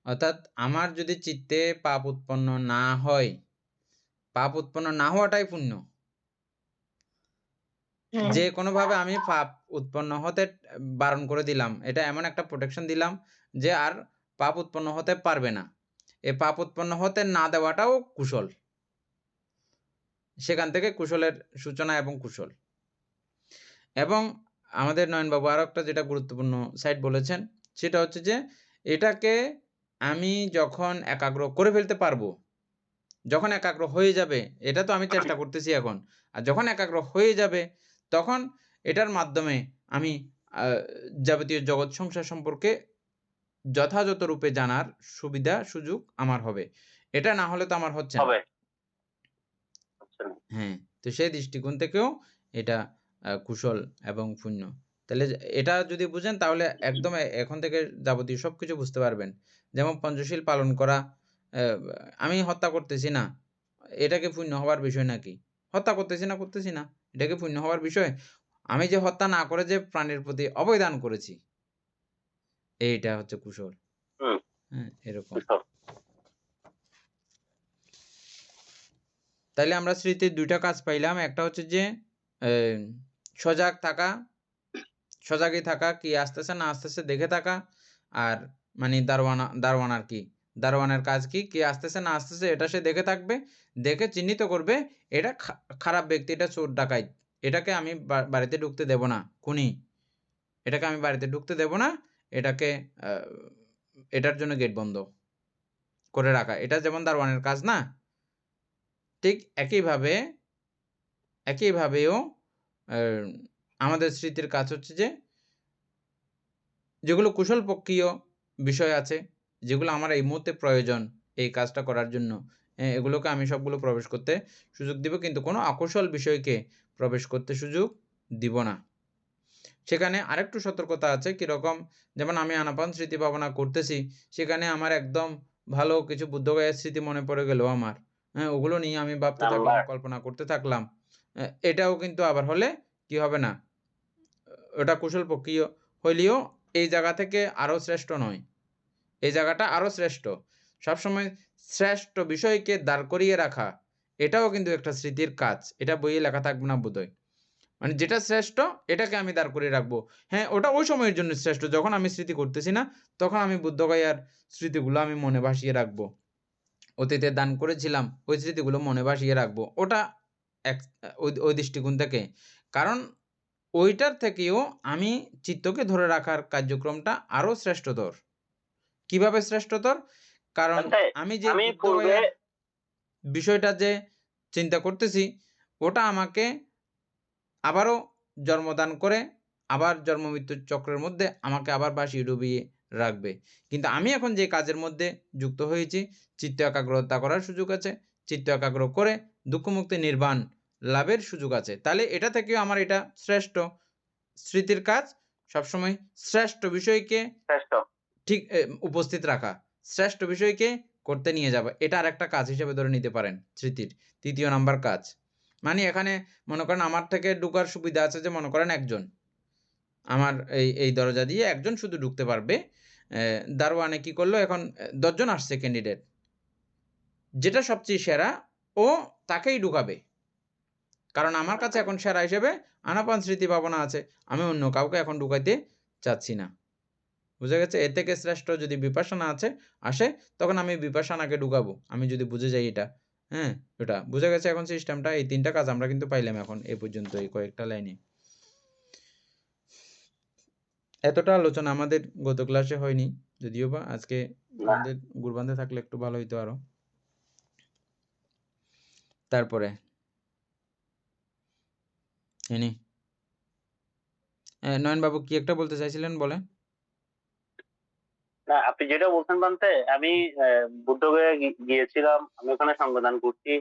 [SPEAKER 1] অর্থাৎ আমার যদি চিত্তে পাপ উৎপন্ন না হয়, পাপ উৎপন্ন না হওয়াটাই পুণ্য। যে কোনোভাবে আমি পাপ উৎপন্ন হতে বারণ করে দিলাম, এটা এমন একটা প্রোটেকশন দিলাম যে আর পাপ উৎপন্ন হতে পারবে না। এই পাপ উৎপন্ন হতে না দেওয়াটাও কুশল। সেখান থেকে কুশলের সূচনা এবং কুশল। এবং আমাদের নয়নবাবু আরো একটা যেটা গুরুত্বপূর্ণ সাইড বলেছেন, সেটা হচ্ছে যে এটাকে আমি যখন একাগ্র করে ফেলতে পারবো, যখন একাগ্র হয়ে যাবে, এটা তো আমি চেষ্টা করতেছি এখন। আর যখন একাগ্র হয়ে যাবে, তখন এটার মাধ্যমে আমি যাবতীয় জগৎ সংসার সম্পর্কে যথাযথ রূপে জানার সুবিধা সুযোগ আমার হবে। এটা না হলে তো আমার হচ্ছে না।
[SPEAKER 2] হবে হচ্ছে না।
[SPEAKER 1] হ্যাঁ, তো সেই দৃষ্টিকোণ থেকেও এটা কুশল এবং পুণ্য। তাহলে এটা যদি বুঝেন তাহলে একদম এখন থেকে যাবতীয় সবকিছু বুঝতে পারবেন। যেমন পঞ্চশীল পালন করা, আমি হত্যা করতেছি না, এটা কি পুণ্য হওয়ার বিষয় নাকি? হত্যা করতেছি না, এটা কি পুণ্য হওয়ার বিষয়? আমি যে হত্যা না করে যে প্রাণীর প্রতি অভয় দান করেছি, এইটা হচ্ছে কুশল।
[SPEAKER 2] হুম,
[SPEAKER 1] হ্যাঁ, এরকম।
[SPEAKER 2] কুশল।
[SPEAKER 1] তাইলে আমরা স্মৃতির ২ টা কাজ পাইলাম। একটা হচ্ছে যে সজাগ থাকা, সজাগই থাকা, কি আসতেছে না আসতেছে দেখে থাকা। আর মানে দারোয়ান আর কি? দারোয়ানের কাজ কি? কে আসতেছে না আসতেছে এটা সে দেখে থাকবে। দেখে চিহ্নিত করবে এটা খারাপ ব্যক্তি, এটা চোর ডাকাইত। এটাকে আমি বাড়িতে ঢুকতে দেব না। খুনি। এটাকে আমি বাড়িতে ঢুকতে দেব না। এটাকে আ এটার জন্য গেট বন্ধ করে রাখা। এটা যেমন দারোয়ানের কাজ না? ঠিক একইভাবেও আ আমাদের স্মৃতির কাজ হচ্ছে যে যেগুলো কুশলপক্ষীয় বিষয় আছে, যেগুলো আমার এই মুহূর্তে প্রয়োজন এই কাজটা করার জন্য, এগুলোকে আমি সবগুলো প্রবেশ করতে সুযোগ দিব। কিন্তু কোনো অকুশল বিষয়কে প্রবেশ করতে সুযোগ দিব না। সেখানে আরেকটু সতর্কতা আছে। কিরকম? যেমন আমি আনাপান স্মৃতি ভাবনা করতেছি, সেখানে আমার একদম ভালো কিছু বুদ্ধগয়ার স্মৃতি মনে পড়ে গেল আমার। হ্যাঁ? ওগুলো নিয়ে আমি ভাবতে থাকলাম,
[SPEAKER 2] নাম্বার
[SPEAKER 1] কল্পনা করতে থাকলাম। এটাও কিন্তু আবার হলে কি হবে না? ওটা কুশলপক্ষীয় হইলেও এই জায়গা থেকে আরো শ্রেষ্ঠ নয়। এই জায়গাটা আরো শ্রেষ্ঠ। সবসময় শ্রেষ্ঠ বিষয়কে দাঁড় করিয়ে রাখা, এটাও কিন্তু একটা স্মৃতির কাজ। এটা বইয়ে লেখা থাকবে না বোধহয়। মানে যেটা শ্রেষ্ঠ এটাকে আমি দাঁড় করিয়ে রাখবো। হ্যাঁ, ওটা ওই সময়ের জন্য শ্রেষ্ঠ। যখন আমি স্মৃতি করতেছি না, তখন আমি বুদ্ধগয়ার স্মৃতিগুলো আমি মনে ভাসিয়ে রাখবো। অতীতে দান করেছিলাম, ওই স্মৃতিগুলো মনে ভাসিয়ে রাখবো। ওটা এক ওই দৃষ্টিকোণ থেকে। কারণ ওইটার থেকেও আমি চিত্তকে ধরে রাখার কার্যক্রমটা আরো শ্রেষ্ঠতর। কিভাবে শ্রেষ্ঠতর? কারণ
[SPEAKER 2] আচ্ছা,
[SPEAKER 1] আমি যে
[SPEAKER 2] আমি পূর্বে
[SPEAKER 1] বুদ্ধগয়ার বিষয়টা যে চিন্তা করতেছি, ওটা আমাকে আবারও জন্মদান করে, আবার জন্ম-মৃত্যুর চক্রের মধ্যে আমাকে আবার ভাসিয়ে ডুবিয়ে রাখবে। কিন্তু আমি এখন যে কাজের মধ্যে যুক্ত হয়েছি, চিত্ত একাগ্রতা করার সুযোগ আছে। চিত্ত একাগ্র করে দুঃখমুক্তি নির্বাণ লাভের সুযোগ আছে। তাহলে এটা থেকেও আমার এটা শ্রেষ্ঠ। স্মৃতির কাজ সবসময় শ্রেষ্ঠ বিষয়কে
[SPEAKER 2] শ্রেষ্ঠ।
[SPEAKER 1] ঠিক উপস্থিত রাখা। শ্রেষ্ঠ বিষয়কে করতে নিয়ে যাওয়া। এটা আরেকটা কাজ হিসেবে ধরে নিতে পারেন স্মৃতির ৩য় নাম্বার কাজ। মানে এখানে মনে করেন আমার থেকে ঢুকার সুবিধা আছে যে মনে করেন একজন। আমার এই দরজা দিয়ে একজন শুধু ঢুকতে পারবে। দারোয়ানে কি করলো এখন ১০ জন আসছে ক্যান্ডিডেট। যেটা সবচেয়ে সেরা ও তাকেই ঢুকাবে। কারণ আমার কাছে এখন সেরা হিসেবে আনাপান স্মৃতি ভাবনা আছে। আমি অন্য কাউকে এখন ঢুকাইতে চাচ্ছি না। বুঝা গেছে? এর থেকে শ্রেষ্ঠ যদি বিপাশানা আসে তখন আমি বিপাশানাকে ঢুকাবো। আমি যদি বুঝে যাই এটা। হ্যাঁ? ওটা। বুঝা গেছে এখন সিস্টেমটা? এই ৩ টা কাজ আমরা কিন্তু পাইলাম এখন এই পর্যন্ত এই কয়েকটা লাইনে। এতটা আলোচনা আমাদের গত ক্লাসে হয়নি। যদিওবা আজকে
[SPEAKER 2] না,
[SPEAKER 1] আমাদের গ্রুপ-বান্ধে থাকলে একটু ভালো হইতো আরো। তারপরে ইনি নয়নবাবু কি একটা বলতে চাইছিলেন বলেন?
[SPEAKER 2] না, আপনি যেটা বলছেন বান্তে, আমি বুদ্ধগয়া গিয়েছিলাম, আমি ওখানে সঙ্গদান করছি।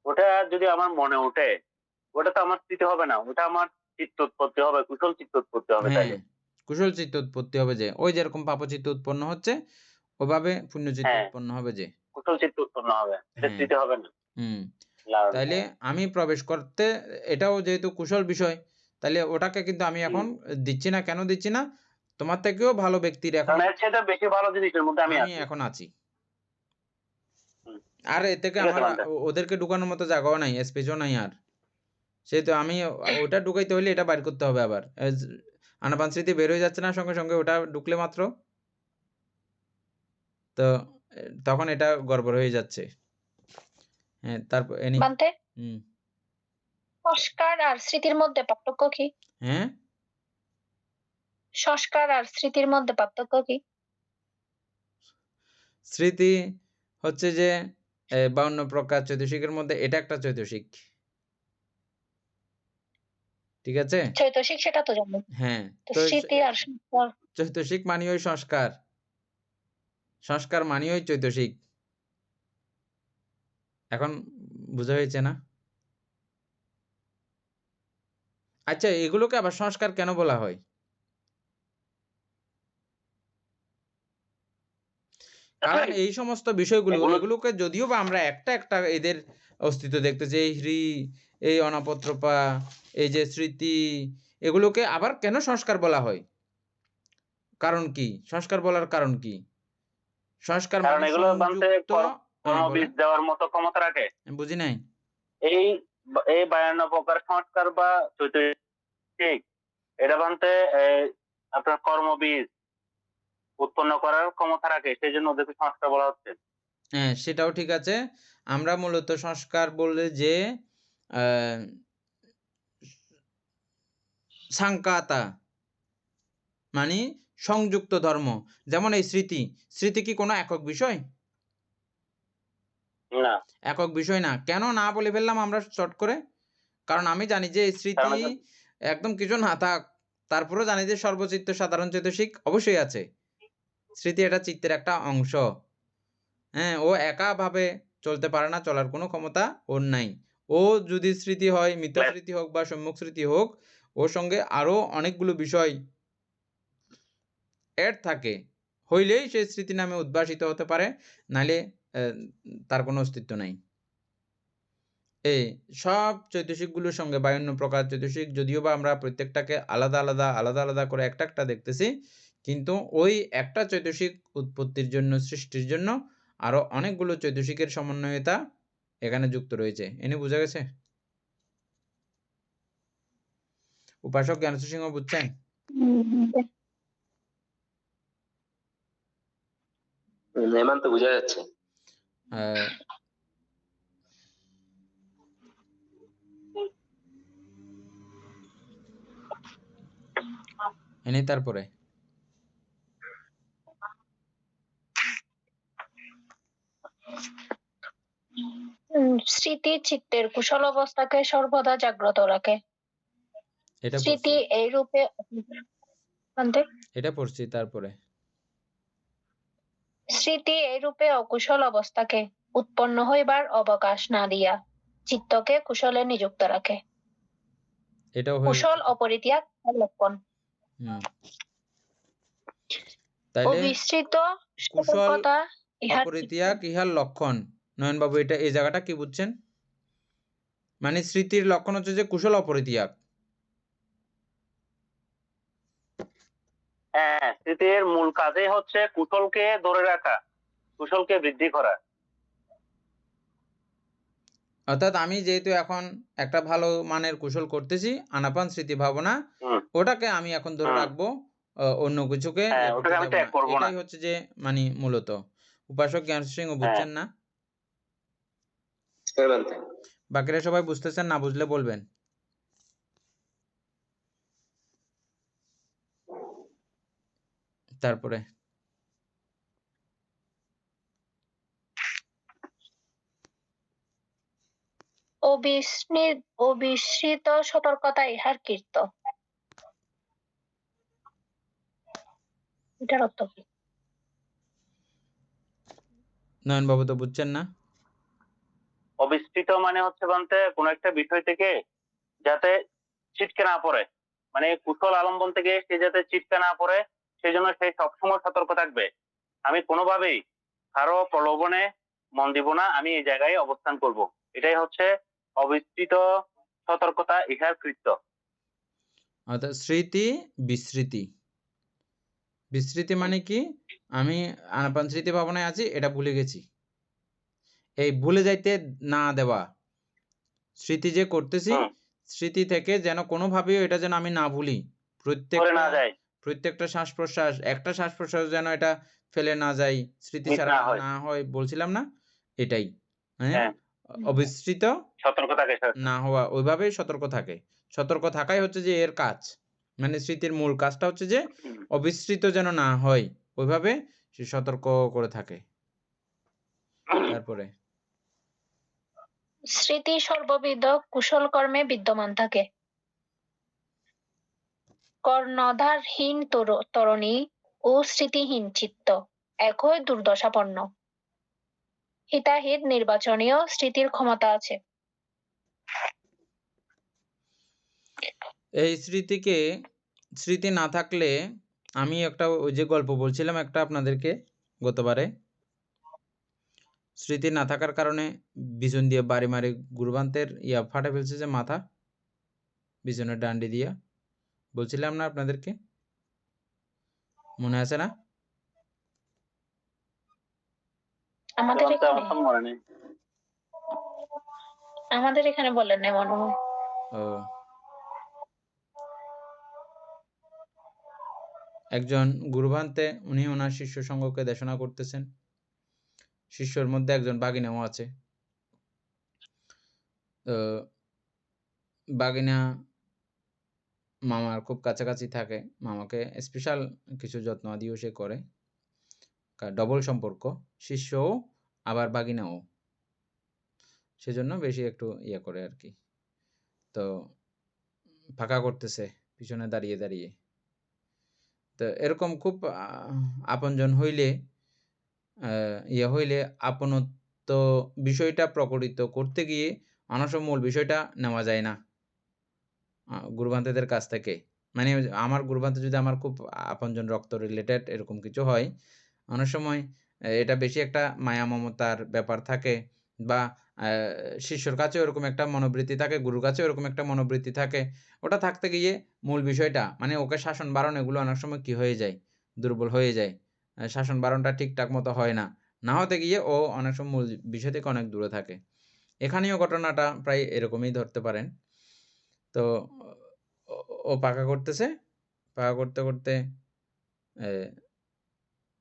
[SPEAKER 2] ওটা যদি আমার মনে ওঠে, ওটা তো আমার স্মৃতি হবে না, ওটা আমার চিত্ত উৎপত্তি হবে, কুশল চিত্ত উৎপত্তি হবে
[SPEAKER 1] হ্যাঁ,
[SPEAKER 2] তাইলে।
[SPEAKER 1] কুশল চিত্ত উৎপত্তি হবে যে। ওই যেরকম পাপচিত্ত উৎপন্ন হচ্ছে, ওভাবে পুণ্যচিত্ত
[SPEAKER 2] হ্যাঁ,
[SPEAKER 1] উৎপন্ন হবে যে।
[SPEAKER 2] কুশল চিত্ত উৎপন্ন হবে, এটা
[SPEAKER 1] হ্যাঁ,
[SPEAKER 2] স্মৃতি হবে না।
[SPEAKER 1] হুম।
[SPEAKER 2] লাল,
[SPEAKER 1] তাইলে
[SPEAKER 2] হ্যাঁ।
[SPEAKER 1] আমি প্রবেশ করতে এটাও যেহেতু কুশল বিষয়, তাইলে ওটাকে কিন্তু আমি
[SPEAKER 2] হুম।
[SPEAKER 1] এখন দিচ্ছি না। কেন দিচ্ছি না? তোমার থেকেও ভালো ব্যক্তির এখন
[SPEAKER 2] কারণ এর চেয়ে বেশি ভালো জিনিসের মধ্যে আমি
[SPEAKER 1] আমি
[SPEAKER 2] আছি।
[SPEAKER 1] এখন আছি।
[SPEAKER 2] হুম,
[SPEAKER 1] আর এর থেকে
[SPEAKER 2] ঠিক আছে
[SPEAKER 1] আমার
[SPEAKER 2] বান্তে।
[SPEAKER 1] ওদেরকে ঢুকানোর মতো জায়গাও নাই, স্পেসও নাই আর। সেহেতু আমি ওটা ঢুকাইতে হইলে এটা বাইর করতে হবে আবার। আনাপান স্মৃতি বের হয়ে যাচ্ছে না সঙ্গে, সঙ্গে ওটা ঢুকলে মাত্র? তো তখন এটা গড়বড় হয়ে যাচ্ছে। হ্যাঁ, তারপর
[SPEAKER 3] বান্তে
[SPEAKER 1] হুম।
[SPEAKER 3] সংস্কার আর স্মৃতির মধ্যে পার্থক্য কি?
[SPEAKER 1] হ্যাঁ,
[SPEAKER 3] সংস্কার আর স্মৃতির মধ্যে পার্থক্য কি?
[SPEAKER 1] স্মৃতি হচ্ছে যে 52 প্রকার চৈতসিকের মধ্যে এটা একটা চৈতসিক। ঠিক আছে?
[SPEAKER 3] চৈতসিক সেটা তো জানি।
[SPEAKER 1] হ্যাঁ,
[SPEAKER 3] তো
[SPEAKER 1] তো
[SPEAKER 3] স্মৃতি আর সংস্কার
[SPEAKER 1] চৈতসিক মানে ওই সংস্কার। সংস্কার মানে ওই চৈতসিক। এখন বোঝা হয়েছে না? আচ্ছা, এগুলোকে আবার সংস্কার কেন বলা হয়? কারণ এই সমস্ত বিষয়গুলো এগুলোকে যদিও বা আমরা একটা একটা এদের অস্তিত্ব দেখতেছি, এই হ্রি, এই অনাপত্রপা, এই যে স্মৃতি, এগুলোকে আবার কেন সংস্কার বলা হয়? কারণ কি? সংস্কার বলার কারণ কি? সংস্কার
[SPEAKER 2] কারণ
[SPEAKER 1] মানে
[SPEAKER 2] এগুলো বানতে
[SPEAKER 1] সংযুক্ত। হ্যাঁ,
[SPEAKER 2] কর্মবীজ
[SPEAKER 1] বলেন।
[SPEAKER 2] দেওয়ার মতো ক্ষমতা রাখে।
[SPEAKER 1] বুঝি নাই।
[SPEAKER 2] এই এই 52 প্রকার সংস্কার বা চৈতসিক এটা বানতে আপনার কর্মবীজ উৎপন্ন করার ক্ষমতা রাখে, সেই জন্য ওদেরকে সংস্কার বলা হচ্ছে।
[SPEAKER 1] হ্যাঁ, সেটাও ঠিক আছে। আমরা মূলত সংস্কার বললে যে সাংকাতা মানে সংযুক্ত ধর্ম। যেমন এই স্মৃতি। স্মৃতি কি কোনো একক বিষয়?
[SPEAKER 2] না,
[SPEAKER 1] একক বিষয় না। কেন না বলে ফেললাম আমরা চট করে? কারণ আমি জানি যে এই স্মৃতি
[SPEAKER 2] কারণ
[SPEAKER 1] একদম কিছু না থাক, তারপরেও জানি যে সর্বচিত্ত সাধারণ চৈতসিক অবশ্যই আছে। স্মৃতি এটা চিত্তের একটা অংশ। হ্যাঁ, ও একাভাবে চলতে পারে না, চলার কোনো ক্ষমতা ওর নাই। ও যদি স্মৃতি হয়, মিথ্যা স্মৃতি হোক বা সম্যক স্মৃতি হোক, ওর সঙ্গে আরো অনেকগুলো বিষয় এড থাকে। হইলেই সে স্মৃতি নামে উদ্ভাসিত হতে পারে, নাইলে তার কোনো অস্তিত্ব নাই। এই সব চৈতসিকগুলোর সঙ্গে 52 প্রকার চৈতসিক যদিও বা আমরা প্রত্যেকটাকে আলাদা করে একটা একটা দেখতেছি, কিন্তু ওই একটা চৈতসিক উৎপত্তির জন্য, সৃষ্টির জন্য আরো অনেকগুলো চৈতসিকের সমন্বয়তা এখানে যুক্ত রয়েছে। এনে বোঝা গেছে? উপাসক জ্ঞানেশ্বর সিংহ বুঝছেন?
[SPEAKER 4] এমন তো বোঝা যাচ্ছে।
[SPEAKER 1] এনে তারপরে
[SPEAKER 3] স্মৃতি চিত্তের কুশল অবস্থাকে সর্বদা জাগ্রত রাখে।
[SPEAKER 1] এটা
[SPEAKER 3] স্মৃতি
[SPEAKER 1] পড়ছি,
[SPEAKER 3] এই রূপে
[SPEAKER 1] এটা পড়ছি তারপরে
[SPEAKER 3] স্মৃতি এই রূপে অকুশল অবস্থাকে উৎপন্ন হইবার অবকাশ না দিয়া চিত্তকে কুশলে নিযুক্ত রাখে।
[SPEAKER 1] এটাও হয়ে
[SPEAKER 3] কুশল
[SPEAKER 1] গেছে।
[SPEAKER 3] অপরিত্যাগ লক্ষণ।
[SPEAKER 1] তাইলে
[SPEAKER 3] অবিস্মৃত
[SPEAKER 1] কুশল
[SPEAKER 3] সতর্কতা ইহার
[SPEAKER 1] অপরিত্যাগ ইহার লক্ষণ। নয়নবাবু, এটা এই জায়গাটা কি বুঝছেন? মানে স্মৃতির লক্ষণ হচ্ছে যে কুশল অপরিত্যাগ।
[SPEAKER 2] হ্যাঁ, স্মৃতির মূল কাজই হচ্ছে কুশলকে ধরে রাখা, কুশলকে বৃদ্ধি করা।
[SPEAKER 1] অর্থাৎ আমি যেহেতু এখন একটা ভালো মানের কুশল করতেছি, আনাপান স্মৃতি ভাবনা, ওটাকে আমি এখন ধরে রাখবো, অন্য কিছুকে
[SPEAKER 2] ওটাকে আমি ত্যাগ করব না।
[SPEAKER 1] এটাই হচ্ছে যে মানে মূলত। উপাসক জ্ঞানেশ্বর সিংহ বুঝছেন না? বাকিরা সবাই বুঝতেছেন? না বুঝলে বলবেন। তারপরে
[SPEAKER 3] অবিস্মৃত সতর্কতা ইহার কীর্ত। এটার অর্থ কি?
[SPEAKER 1] নয়নবাবু তো বুঝছেন না?
[SPEAKER 2] অবিস্তৃত মানে হচ্ছে বলতে কোন একটা বিষয় থেকে যাতে ছিটকে না পড়ে, মানে কুশল আলম্বন থেকে সে যাতে ছিটকে না পড়ে, সেজন্য সে সবসময় সতর্ক থাকবে। আমি কোনোভাবেই কারো প্রলোভনে মন দিব না, আমি এই জায়গায় অবস্থান করব। এটাই হচ্ছে অবিস্তৃত সতর্কতা ইহার কৃত্য।
[SPEAKER 1] অর্থাৎ স্মৃতি বিস্মৃতি। বিস্মৃতি মানে কি? আমি আনাপান স্মৃতি ভাবনায় আছি, এটা ভুলে গেছি। এই ভুলে যাইতে না দেওয়া। স্মৃতি যে করতেছি, স্মৃতি থেকে যেন কোনোভাবেই এটা যেন আমি না ভুলি। প্রত্যেকটা শ্বাস প্রশ্বাস, একটা শ্বাস প্রশ্বাস যেন এটা ফেলে না যাই, স্মৃতি ছাড়া না হয়, বলছিলাম না? এটাই। হ্যাঁ, অবিস্মৃত
[SPEAKER 2] সতর্ক থাকে স্যার।
[SPEAKER 1] না হওয়া, ওইভাবেই সতর্ক থাকে। সতর্ক থাকাই হচ্ছে যে এর কাজ। মানে স্মৃতির মূল কাজটা হচ্ছে যে
[SPEAKER 2] হুম।
[SPEAKER 1] অবিস্মৃত যেন না হয়, ওইভাবে সে সতর্ক করে থাকে। তারপরে
[SPEAKER 3] স্মৃতি সর্ববিধ কুশল কর্মে বিদ্যমান থাকে। কর্ণধারহীন তরণী ও স্মৃতিহীন চিত্ত একই দুর্দশাপন্ন। হিতাহিত নির্বাচনীয় স্মৃতির ক্ষমতা আছে।
[SPEAKER 1] এই স্মৃতি না থাকলে, আমি একটা ওই যে গল্প বলছিলাম একটা আপনাদেরকে গতবারে, স্মৃতি না থাকার কারণে বিছন দিয়ে বাড়ি মারি গুরুবান্তের ফাটে ফেলছে যে মাথা, বিছনের ডান্ডি দিয়া, বলছিলাম না আপনাদেরকে, মনে আছে না?
[SPEAKER 3] আমাদের
[SPEAKER 2] আমার
[SPEAKER 3] এখানে
[SPEAKER 2] তো মনে নেই।
[SPEAKER 3] আমাদের এখানে বলেন না মনে হয়।
[SPEAKER 1] ও, একজন গুরুভান্তে, উনি ওনার শিষ্য সঙ্গকে দেশনা করতেছেন। শিষ্যর মধ্যে একজন বাগিনাও আছে। তো বাগিনা মামার খুব কাছাকাছি থাকে, মামাকে স্পেশাল কিছু যত্ন আদিও সে করে, ডবল সম্পর্ক, শিষ্যও আবার বাগিনাও, সেজন্য বেশি একটু করে আর কি। তো ফাঁকা করতেছে পিছনে দাঁড়িয়ে দাঁড়িয়ে। তো এরকম খুব আপনজন হইলে হইলে আপনত্ব বিষয়টা প্রকটিত করতে গিয়ে অনেক সময় মূল বিষয়টা নেওয়া যায় না গুরুভান্তেদের কাছ থেকে। মানে আমার গুরুভান্তে যদি আমার খুব আপনজন রক্ত রিলেটেড এরকম কিছু হয়, অনেক সময় এটা বেশি একটা মায়া মমতার ব্যাপার থাকে, বা শিষ্যর কাছেও এরকম একটা মনোবৃত্তি থাকে, গুরুর কাছেও এরকম একটা মনোবৃত্তি থাকে। ওটা থাকতে গিয়ে মূল বিষয়টা, মানে ওকে শাসন বারণ, এগুলো অনেক সময় কি হয়ে যায়, দুর্বল হয়ে যায়, শাসন বারণটা ঠিকঠাক মতো হয় না, না হতে গিয়ে ও অনেক সময় মূল বিষয় থেকে অনেক দূরে থাকে। এখানেও ঘটনাটা প্রায় এরকমই ধরতে পারেন। তো ও পাকা করতেছে, পাকা করতে করতে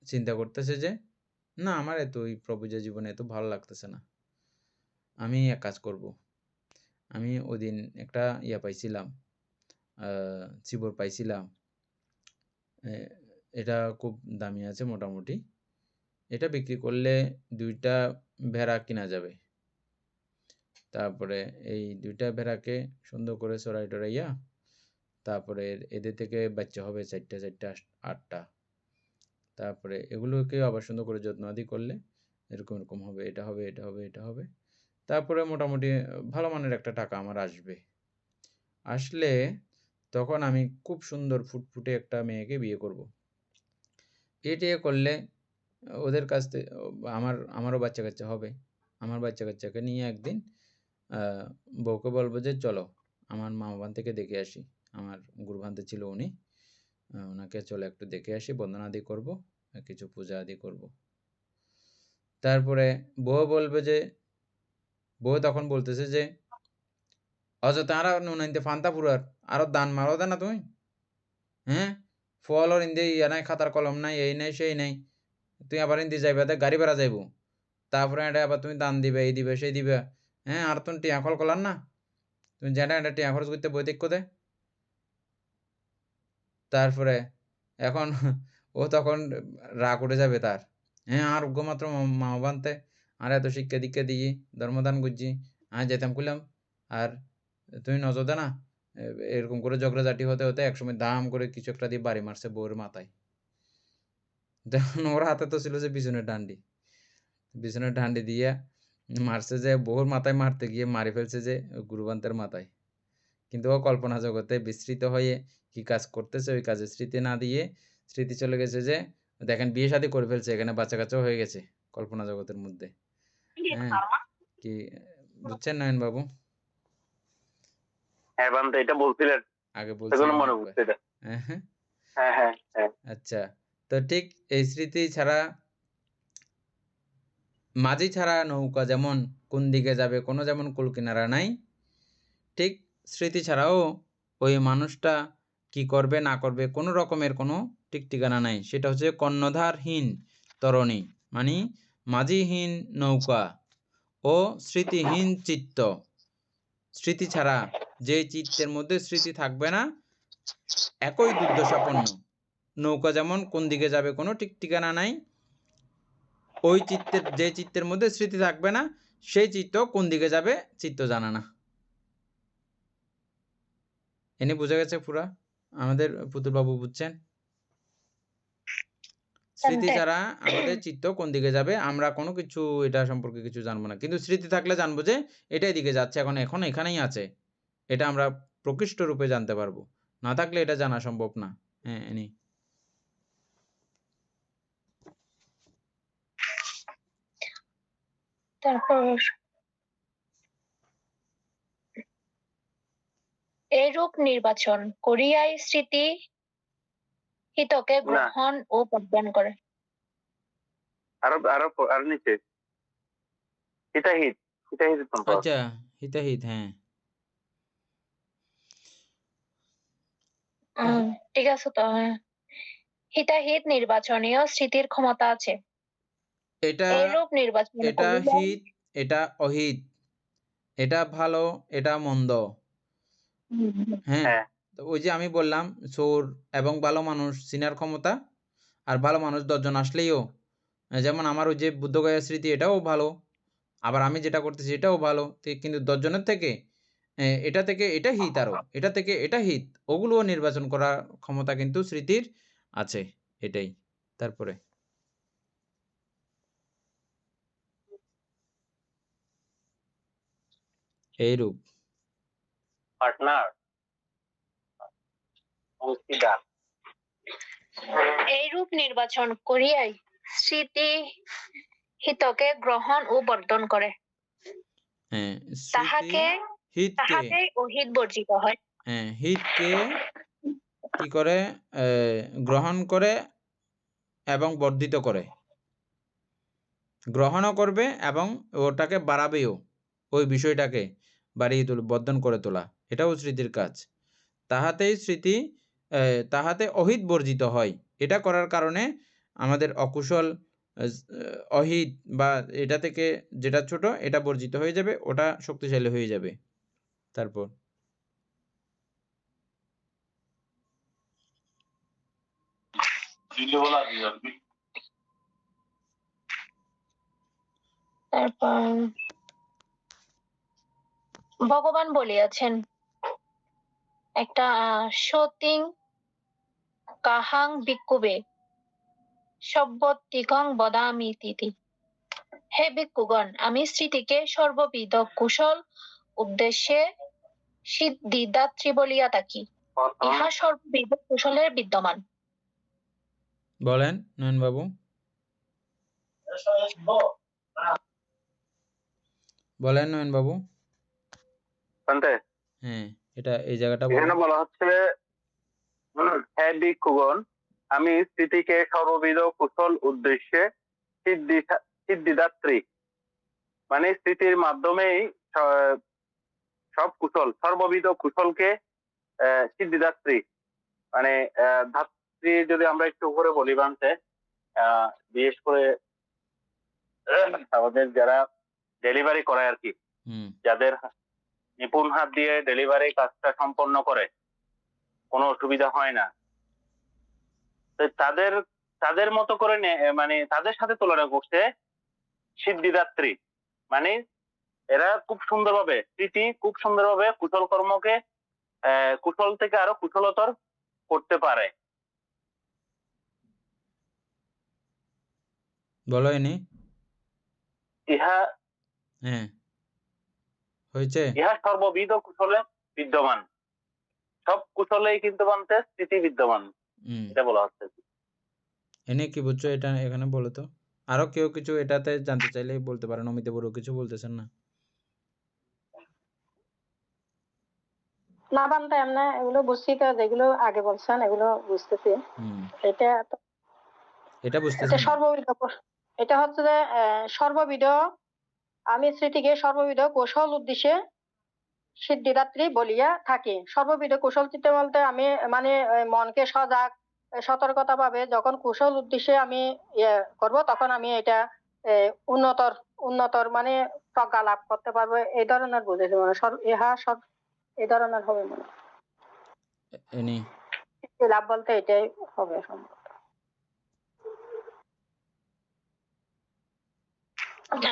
[SPEAKER 1] চিন্তা করতেছে যে না, আমার এত ওই প্রভুজা জীবনে এত ভালো লাগতেছে না, আমি এক কাজ করব। আমি ওদিন একটা পাইছিলাম, চিবর পাইছিলাম, এটা খুব দামি আছে মোটামুটি, এটা বিক্রি করলে 2টা ভেড়া কিনা যাবে। তারপরে এই 2টা ভেড়াকে সুন্দর করে চড়াই টড়াইয়া, তারপরে এদের থেকে বাচ্চা হবে 4টা 8টা। তারপরে এগুলোকে আবার সুন্দর করে যত্ন আদি করলে এরকম এরকম হবে, এটা হবে, এটা হবে, এটা হবে। তারপরে মোটামুটি ভালো মানের একটা টাকা আমার আসবে। আসলে তখন আমি খুব সুন্দর ফুটফুটে একটা মেয়েকে বিয়ে করব। বিয়ে করলে ওদের কাছ থেকে আমারও বাচ্চা কাচ্চা হবে। আমার বাচ্চা কাচ্চাকে নিয়ে একদিন বউকে বলবো যে চলো আমার মামাবান থেকে দেখে আসি, আমার গুরুভান্তে ছিল উনি, ওনাকে চলো একটু দেখে আসি, বন্দনা আদি করবো, কিছু পূজা আদি করব। তারপরে বউ বলবে যে, বউ তখন বলতেছে যে অযথা আরো নুনাইতে ফান্তা পুরার আরো দান মারো দে না তুমি, হ্যাঁ, ফলর ইন্দি নাই, খাতার কলম নাই, এই নাই সেই নাই, তুই আবার ইন্দি যাইবা, গাড়ি ভাড়া যাইব, তারপরে এটা আবার তুমি দান দিবে, এই দিবে সেই দিবে, হ্যাঁ, আর তুমি টিয়া খল করলাম না, তুমি যেটা এটা টিয়া খরচ করতে বই দেখো দে। তারপরে এখন ও তখন রাগ উঠে যাবে তার, হ্যাঁ, আর মাত্র মা বানতে আর এত শিক্ষা দীক্ষা দিয়ে ধর্মদান করছি, আমি যেতাম করলাম, আর তুমি নজর দে না, এরকম করে ঝগড়াঝাটি হতে হতে একসময় দাম করে কিছু একটা দিয়ে বাড়ি মারছে বউয়ের মাথায়। তখন ওর হাতে তো ছিল যে বিছনের ডান্ডি দিয়ে মারছে, যে বউর মাথায় মারতে গিয়ে মারি ফেলছে যে গুরুবান্তের মাথায়। কিন্তু ও কল্পনা জগতে বিস্তৃত হয়ে কি কাজ করতেছে, ওই কাজে স্মৃতি না দিয়ে স্মৃতি চলে গেছে যে দেখেন বিয়ে শাদী করে ফেলছে, এখানে বাচ্চা কাচ্চাও হয়ে গেছে কল্পনা জগতের মধ্যে। হ্যাঁ, কি বুঝছেন নয়ন বাবু?
[SPEAKER 2] হ্যাঁ বান্দা, এটা বলছিলেন
[SPEAKER 1] আগে
[SPEAKER 2] সেগুলো
[SPEAKER 1] বলছিলাম
[SPEAKER 2] মনে
[SPEAKER 1] একবার।
[SPEAKER 2] পড়ছে এটা।
[SPEAKER 1] হ্যাঁ হ্যাঁ,
[SPEAKER 2] হ্যাঁ হ্যাঁ হ্যাঁ।
[SPEAKER 1] আচ্ছা। তো ঠিক এই স্মৃতি ছাড়া, মাঝি ছাড়া নৌকা যেমন কোন দিকে যাবে কোনো যেমন কুল কিনারা নাই, ঠিক স্মৃতি ছাড়াও ওই মানুষটা কি করবে না করবে কোনো রকমের কোনো ঠিক ঠিকানা নাই। সেটা হচ্ছে কর্ণধারহীন তরণী, মানে মাঝিহীন নৌকা, ও স্মৃতিহীন চিত্ত, স্মৃতি ছাড়া যে চিত্তের মধ্যে স্মৃতি থাকবে না, একই দুর্দশাপন্ন। নৌকা যেমন কোন দিকে যাবে কোনো ঠিক ঠিকানা নাই, ওই চিত্তের যে চিত্তের মধ্যে স্মৃতি থাকবে না, সেই চিত্ত কোন দিকে যাবে চিত্ত জানা না। এনে বোঝা গেছে পুরা? আমাদের পুতুল বাবু বুঝছেন? স্মৃতি
[SPEAKER 3] জানতে।
[SPEAKER 1] ছাড়া আমাদের চিত্ত কোন দিকে যাবে আমরা কোনো কিছু এটা সম্পর্কে কিছু জানবো না, কিন্তু স্মৃতি থাকলে জানবো যে এটাই দিকে যাচ্ছে, এখন এখন এখানেই আছে, এটা আমরা প্রকৃষ্ট রূপে জানতে পারবো। না থাকলে এটা জানা সম্ভব না। হ্যাঁ, এনি
[SPEAKER 3] তারপর এইরূপ নির্বাচন করিয়াই স্মৃতি হিতকে
[SPEAKER 2] না,
[SPEAKER 3] গ্রহণ ও প্রদান করে।
[SPEAKER 2] আরো আরো আর নিচে হিতাহিত, হিতাহিত সম্পর্ক।
[SPEAKER 1] আচ্ছা, হিতাহিত, হ্যাঁ।
[SPEAKER 3] ঠিক আছে তো, হ্যাঁ। হিতাহিত নির্বাচনীয় স্মৃতির ক্ষমতা আছে।
[SPEAKER 1] এটা
[SPEAKER 3] এইরূপ নির্বাচন
[SPEAKER 1] এটা
[SPEAKER 3] করিয়াই
[SPEAKER 1] হিত, এটা অহিত, এটা ভালো, এটা মন্দ। হ্যাঁ,
[SPEAKER 2] হ্যাঁ,
[SPEAKER 1] তো ওই যে আমি বললাম চোর এবং ভালো মানুষ চিনার ক্ষমতা, আর ভালো মানুষ 10 জন আসলেইও, যেমন আমার ওই যে বুদ্ধগয়া স্মৃতি এটাও ভালো, আবার আমি যেটা করতেছি এটাও ভালো, কিন্তু 10 জনের থেকে এটা থেকে এটা হিত, আরো এটা থেকে এটা হিত, ওগুলোও নির্বাচন করার ক্ষমতা কিন্তু স্মৃতির আছে। এটাই। তারপরে এইরূপ
[SPEAKER 2] পার্টনার, অংশীদার।
[SPEAKER 3] এইরূপ নির্বাচন করিয়াই স্মৃতি হিতকে গ্রহণ ও বর্ধন করে।
[SPEAKER 1] হ্যাঁ, স্মৃতি
[SPEAKER 3] তাহাকে
[SPEAKER 1] হিতকে,
[SPEAKER 3] তাহাতেই অহিত বর্জিত হয়।
[SPEAKER 1] হ্যাঁ, হিতকে কি করে গ্রহণ করে এবং বর্ধিত করে, গ্রহণও করবে এবং ওটাকে বাড়াবেও, ওই বিষয়টাকে বাড়িয়ে বর্ধন করে তোলা, এটাও স্মৃতির কাজ। তাহাতেই স্মৃতি তাহাতে অহিত বর্জিত হয়। এটা করার কারণে আমাদের অকুশল অহিত বা এটা থেকে যেটা ছোট এটা বর্জিত হয়ে যাবে, ওটা শক্তিশালী হয়ে যাবে। তারপর
[SPEAKER 3] তারপর ভগবান বলিয়াছেন একটা সতিং কাহাং ভিক্ষুবে সব্যতিকং বদামি তিতি। হে ভিক্ষুগণ, আমি স্মৃতিকে সর্ববিধ কুশল উদ্দেশ্যে সিদ্ধিদাত্রী বলিয়া থাকি। ইহা সর্ববিধ কুশলের বিদ্যমান।
[SPEAKER 1] বলেন নয়নবাবু, বলেন নয়নবাবু।
[SPEAKER 2] শুনতে?
[SPEAKER 1] হ্যাঁ, এটা এই জায়গাটা
[SPEAKER 2] এখানে
[SPEAKER 1] বলেন।
[SPEAKER 2] বলা হচ্ছে, হে ভিক্ষুগণ, আমি স্মৃতিকে সর্ববিধ কুশল উদ্দেশ্যে সিদ্ধিদাত্রী, মানে স্মৃতির মাধ্যমেই সব কুশল, সর্ববিধ কুশলকে সিদ্ধিদাত্রী, মানে ধাত্রী যদি আমরা একটু উপরে বলি বানতে, বিশেষ করে আমাদের যারা ডেলিভারি করায় আর কি, যাদের নিপুণ হাত দিয়ে ডেলিভারি কাজটা সম্পন্ন করে, কোনো অসুবিধা হয় না, তো তাদের তাদের মতো করে মানে তাদের সাথে তুলনা করছে সিদ্ধিদাত্রী, মানে এরা খুব সুন্দরভাবে স্মৃতি খুব সুন্দরভাবে কুশল কর্মকে কুশল থেকে আরো কুশলতর করতে পারে।
[SPEAKER 1] বলো এনি।
[SPEAKER 2] ইহা
[SPEAKER 1] হ্যাঁ, হয়েছে।
[SPEAKER 2] ইহা সর্ববিধ কুশলে বিদ্যমান, সব কুশলেই কিন্তু মানতে স্মৃতি বিদ্যমান, এটা বলা হচ্ছে।
[SPEAKER 1] এনে কি বুঝছো এটা এখানে বলো তো? আরো কেউ কিছু এটাতে জানতে চাইলে বলতে পারেন। অমিত বড় কিছু বলতেছেন না?
[SPEAKER 6] না বানতে এমনি এগুলো বুঝছি, তো যেগুলো আগে বলছেন এগুলো বুঝতেছি। এটা
[SPEAKER 1] এটা
[SPEAKER 6] এটা
[SPEAKER 1] বুঝতেছেন?
[SPEAKER 6] সর্ববিধ, এটা হচ্ছে যে সর্ববিধ, আমি স্মৃতিকে সর্ববিধ কৌশল উদ্দেশ্যে সিদ্ধিদাত্রী বলিয়া থাকি। সর্ববিধ কুশল চিত্তে বলতে আমি মানে মনকে সজাগ সতর্কতা ভাবে যখন কুশল উদ্দেশ্যে আমি করব, তখন আমি এটা উন্নতর উন্নতর মানে প্রজ্ঞা লাভ করতে পারবে, এই ধরনের বুঝেছি মানে ইহা সব এই ধরনের হবে মনে হয়।
[SPEAKER 1] এনি
[SPEAKER 6] সিদ্ধি লাভ বলতে এটাই হবে সম্ভব।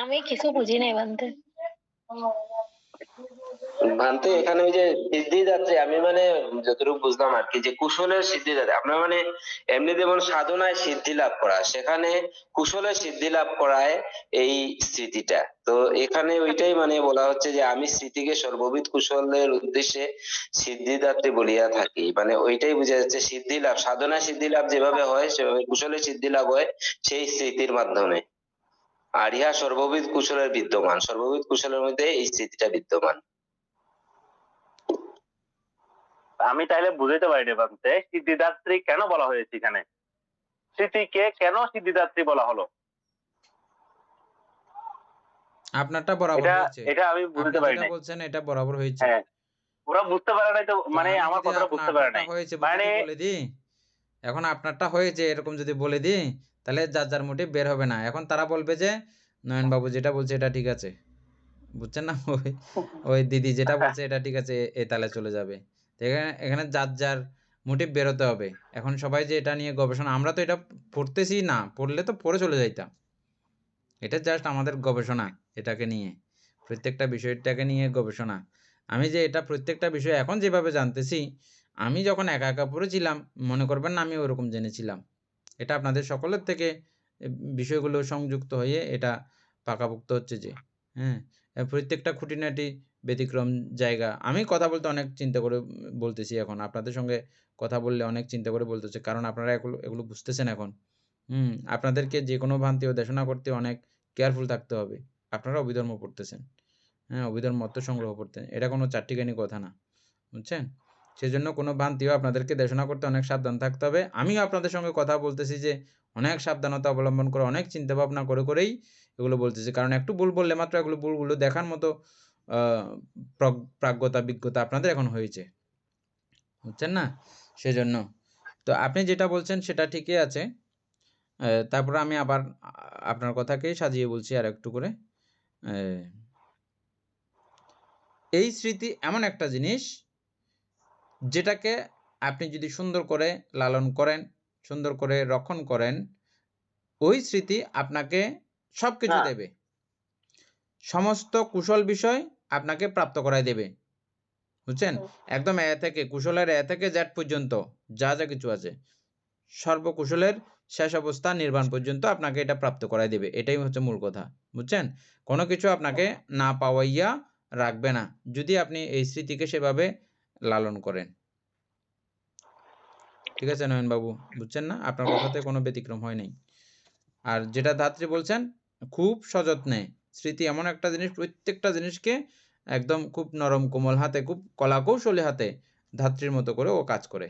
[SPEAKER 3] আমি কিছু বুঝি নাই বানতে।
[SPEAKER 4] ভান্তে এখানে ওই যে সিদ্ধিদাত্রী, আমি মানে যতটুকু বুঝলাম আর কি, যে কুশলের সিদ্ধিদাত্রী আপনার মানে এমনি যেমন সাধনায় সিদ্ধি লাভ করা, সেখানে কুশলের সিদ্ধি লাভ করায় এই স্মৃতিটা। তো এখানে ওইটাই মানে বলা হচ্ছে যে আমি স্মৃতিকে সর্ববিধ কুশলের উদ্দেশ্যে সিদ্ধিদাত্রী বলিয়া থাকি, মানে ওইটাই বোঝা যাচ্ছে সিদ্ধি লাভ, সাধনা সিদ্ধি লাভ যেভাবে হয় সেভাবে কুশলের সিদ্ধি লাভ হয় সেই স্মৃতির মাধ্যমে। আর ইহা সর্ববিধ কুশলের বিদ্যমান, সর্ববিধ কুশলের মধ্যে এই স্মৃতিটা বিদ্যমান।
[SPEAKER 2] আমি তাহলে বুঝাতে পারি না ভাবতে সিদ্ধিদাত্রী কেন বলা হয়েছে এখানে, স্মৃতিকে কেন সিদ্ধিদাত্রী বলা হলো,
[SPEAKER 1] আপনারটা বরাবর
[SPEAKER 2] এটা
[SPEAKER 1] হয়েছে,
[SPEAKER 2] এটা আমি
[SPEAKER 1] আপনি
[SPEAKER 2] বুঝতে পারি
[SPEAKER 1] যেটা
[SPEAKER 2] না।
[SPEAKER 1] বলছেন এটা বরাবর হয়েছে।
[SPEAKER 2] হ্যাঁ, ওরা বুঝতে পারে নাই তো,
[SPEAKER 1] তো
[SPEAKER 2] মানে
[SPEAKER 1] আমি
[SPEAKER 2] আমার
[SPEAKER 1] যদি
[SPEAKER 2] কথাটা বুঝতে পারে
[SPEAKER 1] আপনারটা
[SPEAKER 2] নাই।
[SPEAKER 1] হয়েছে
[SPEAKER 2] মানে
[SPEAKER 1] যদি বলে দিই, এখন আপনারটা হয়েছে এরকম যদি বলে দিই, তাহলে যার যার মোটিভ বের হবে না। এখন তারা বলবে যে নয়ন বাবু যেটা বলছে এটা ঠিক আছে, বুঝছেন না? ওই ওই দিদি যেটা বলছে এটা ঠিক আছে, এই তালে চলে যাবে। তো এখানে এখানে যার যার মোটিভ বেরোতে হবে। এখন সবাই যে এটা নিয়ে গবেষণা, আমরা তো এটা পড়তেছি না, পড়লে তো পড়ে চলে যাইতাম। এটা জাস্ট আমাদের গবেষণা, এটাকে নিয়ে প্রত্যেকটা বিষয়টাকে নিয়ে গবেষণা। আমি যে এটা প্রত্যেকটা বিষয় এখন যেভাবে জানতেছি, আমি যখন একা একা পড়েছিলাম মনে করবেন না আমি ওরকম জেনেছিলাম। এটা আপনাদের সকলের থেকে বিষয়গুলো সংযুক্ত হয়ে এটা পাকাপোক্ত হচ্ছে যে হ্যাঁ, প্রত্যেকটা খুঁটিনাটি ব্যতিক্রম জায়গা। আমি কথা বলতে অনেক চিন্তা করে বলতেছি, এখন আপনাদের সঙ্গে কথা বললে অনেক চিন্তা করে বলতেছি, কারণ আপনারা এগুলো এগুলো বুঝতেছেন এখন। আপনাদেরকে যে কোনো ভ্রান্তি ও দেশনা করতে অনেক কেয়ারফুল থাকতে হবে। আপনারা অভিধর্ম পড়তেছেন, হ্যাঁ, অভিধর্ম অর্থ সংগ্রহ করতেন, এটা কোনো চাট্টিখানি কথা না, বুঝছেন? সেজন্য কোনো ভ্রান্তিও আপনাদেরকে দেশনা করতে অনেক সাবধান থাকতে হবে। আমিও আপনাদের সঙ্গে কথা বলতেছি যে অনেক সাবধানতা অবলম্বন করে, অনেক চিন্তা ভাবনা করে করেই এগুলো বলতেছি, কারণ একটু ভুল বললে মাত্র এগুলো ভুলগুলো দেখার মতো প্রাজ্ঞতা বিজ্ঞতা আপনাদের এখন হয়েছে, বুঝছেন না? সেজন্য তো আপনি যেটা বলছেন সেটা ঠিকই আছে। তারপরে আমি আবার আপনার কথাকেই সাজিয়ে বলছি আর একটু করে। এই স্মৃতি এমন একটা জিনিস যেটাকে আপনি যদি সুন্দর করে লালন করেন, সুন্দর করে রক্ষণ করেন, ওই স্মৃতি আপনাকে সবকিছু
[SPEAKER 2] না,
[SPEAKER 1] দেবে, সমস্ত কুশল বিষয় আপনাকে প্রাপ্ত করায় দেবে, বুঝছেন? একদম এ থেকে কুশলের এ থেকে জেড পর্যন্ত যা যা কিছু আছে, সর্বকুশলের শেষ অবস্থা নির্বাণ পর্যন্ত আপনাকে এটা প্রাপ্ত করায় দেবে। এটাই হচ্ছে মূল কথা, বুঝছেন? কোনো কিছু আপনাকে না পাওয়াইয়া রাখবে না, যদি আপনি এই স্মৃতিকে সেভাবে লালন করেন। ঠিক আছে নয়ন বাবু, বুঝছেন না? আপনার কথাতে কোনো ব্যতিক্রম হয় নাই। আর যেটা ধাত্রী বলছেন, খুব সযত্নে, স্মৃতি এমন একটা জিনিস, প্রত্যেকটা জিনিসকে একদম খুব নরম কোমল হাতে, খুব কলা কৌশলী হাতে ধাত্রীর মতো করে ও কাজ করে।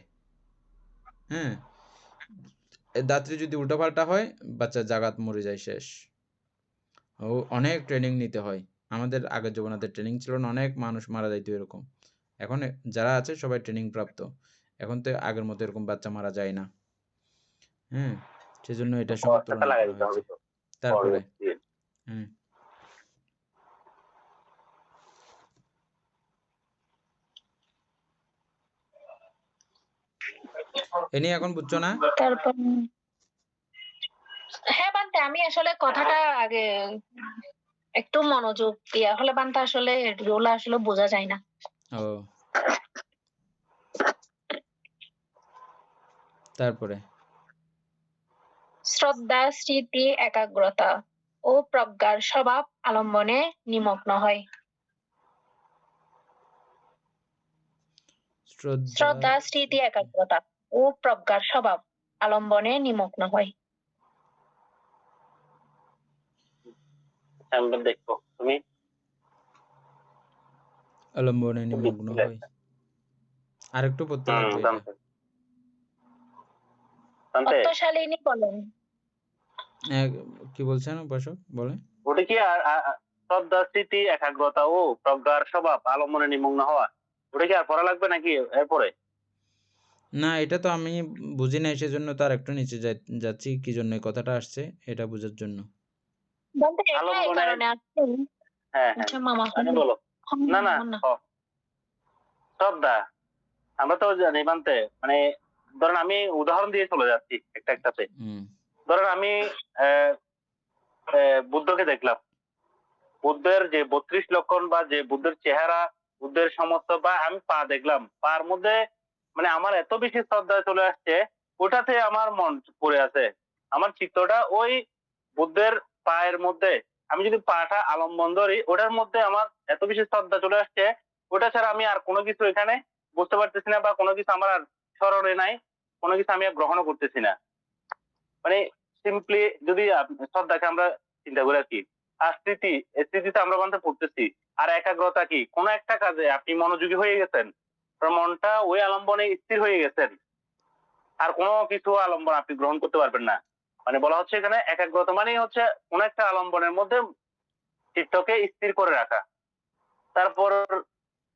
[SPEAKER 1] হ্যাঁ, ধাত্রী যদি উল্টোপাল্টা হয়, বাচ্চা জাগাত মরে যায়, শেষ। ও অনেক ট্রেনিং নিতে হয়। আমাদের আগের জীবনাদের ট্রেনিং ছিল না, অনেক মানুষ মারা যাইতো এরকম। এখন যারা আছে সবাই ট্রেনিং প্রাপ্ত, এখন তো আগের মতো এরকম বাচ্চা মারা যায় না। হ্যাঁ, সেজন্য এটা সঙ্গে
[SPEAKER 2] টাকা
[SPEAKER 1] তুলনা
[SPEAKER 2] লাগাই
[SPEAKER 1] করা
[SPEAKER 2] দিতে
[SPEAKER 1] হয়েছে।
[SPEAKER 2] হবে তো
[SPEAKER 1] তারপরে
[SPEAKER 2] পরবর্তী।
[SPEAKER 1] হ্যাঁ, এ নিয়ে এখন বুঝছো না?
[SPEAKER 3] তারপর হ্যাঁ বান্তে, আমি আসলে কথাটা আগে একটু মনোযোগ দিয়ে হলে বান্তে আসলে এগুলো আসলে বোঝা যায় না।
[SPEAKER 1] ও, তারপরে
[SPEAKER 3] শ্রদ্ধা, স্মৃতি, একাগ্রতা ও প্রজ্ঞার স্বভাব আলম্বনে নিমগ্ন হয়। শ্রদ্ধা, স্মৃতি, একাগ্রতা ও প্রজ্ঞার স্বভাব আলম্বনে নিমগ্ন হয়।
[SPEAKER 2] আমি দেখবো তুমি
[SPEAKER 1] অবলম্বনে নিমগ্ন হয়। আরেকটু পড়তে লাগবে এটা।
[SPEAKER 2] জানতে
[SPEAKER 3] তত্ত্বশালিনী বলেন,
[SPEAKER 1] কি বলছেন উপাসক, বলে?
[SPEAKER 2] ওটা কি শ্রদ্ধা, স্মৃতি, একাগ্রতা ও প্রজ্ঞার স্বভাব আলম্বনে নিমগ্ন হওয়া, ওটা কি আর পড়া লাগবে নাকি এরপরে?
[SPEAKER 1] না, এটা তো আমি বুঝি নাই, সেজন্য তার একটু নিচে যাচ্ছি, কি জন্য এই কথাটা আসছে এটা বোঝার জন্য।
[SPEAKER 3] বলতে এটা এই
[SPEAKER 2] আলম্বনের
[SPEAKER 3] কারণে আসছে।
[SPEAKER 2] হ্যাঁ
[SPEAKER 3] আচ্ছা মামা
[SPEAKER 2] আপনি বলো। না না শ্রদ্ধা আমরা তো জানি মানতে মানে ধরেন আমি উদাহরণ দিয়ে চলে যাচ্ছি একটা একটাতে। ধরেন আমি বুদ্ধকে দেখলাম, বুদ্ধের যে 32 লক্ষণ বা যে বুদ্ধের চেহারা, বুদ্ধের সমস্ত বা আমি পা দেখলাম, পার মধ্যে মানে আমার এত বেশি শ্রদ্ধা চলে আসছে, ওটাতে আমার মন পড়ে আছে, আমার চিত্তটা ওই বুদ্ধের পায়ের মধ্যে। আমি যদি পাটা আলম্বন ধরি, ওটার মধ্যে আমার এত বেশি শ্রদ্ধা চলে আসছে, ওটা ছাড়া আমি আর কোনো কিছু এখানে বুঝতে পারতেছি না, বা কোনো কিছু আমার আর স্মরণে নাই, কোনো কিছু আমি আর গ্রহণও করতেছি না। মানে সিম্পলি যদি শ্রদ্ধাকে আমরা চিন্তা করে কি, আর স্মৃতি, স্মৃতিতে আমরা মানতে পড়তেছি। আর একাগ্রতা কি, কোন একটা কাজে আপনি মনোযোগী হয়ে গেছেন, আপনার মনটা ওই আলম্বনে স্থির হয়ে গেছেন, আর কোনো কিছু আলম্বন আপনি গ্রহণ করতে পারবেন না। মানে বলা হচ্ছে এখানে একাগ্রতা মানে হচ্ছে কোন একটা আলম্বনের মধ্যে চিত্তকে স্থির করে রাখা। তারপর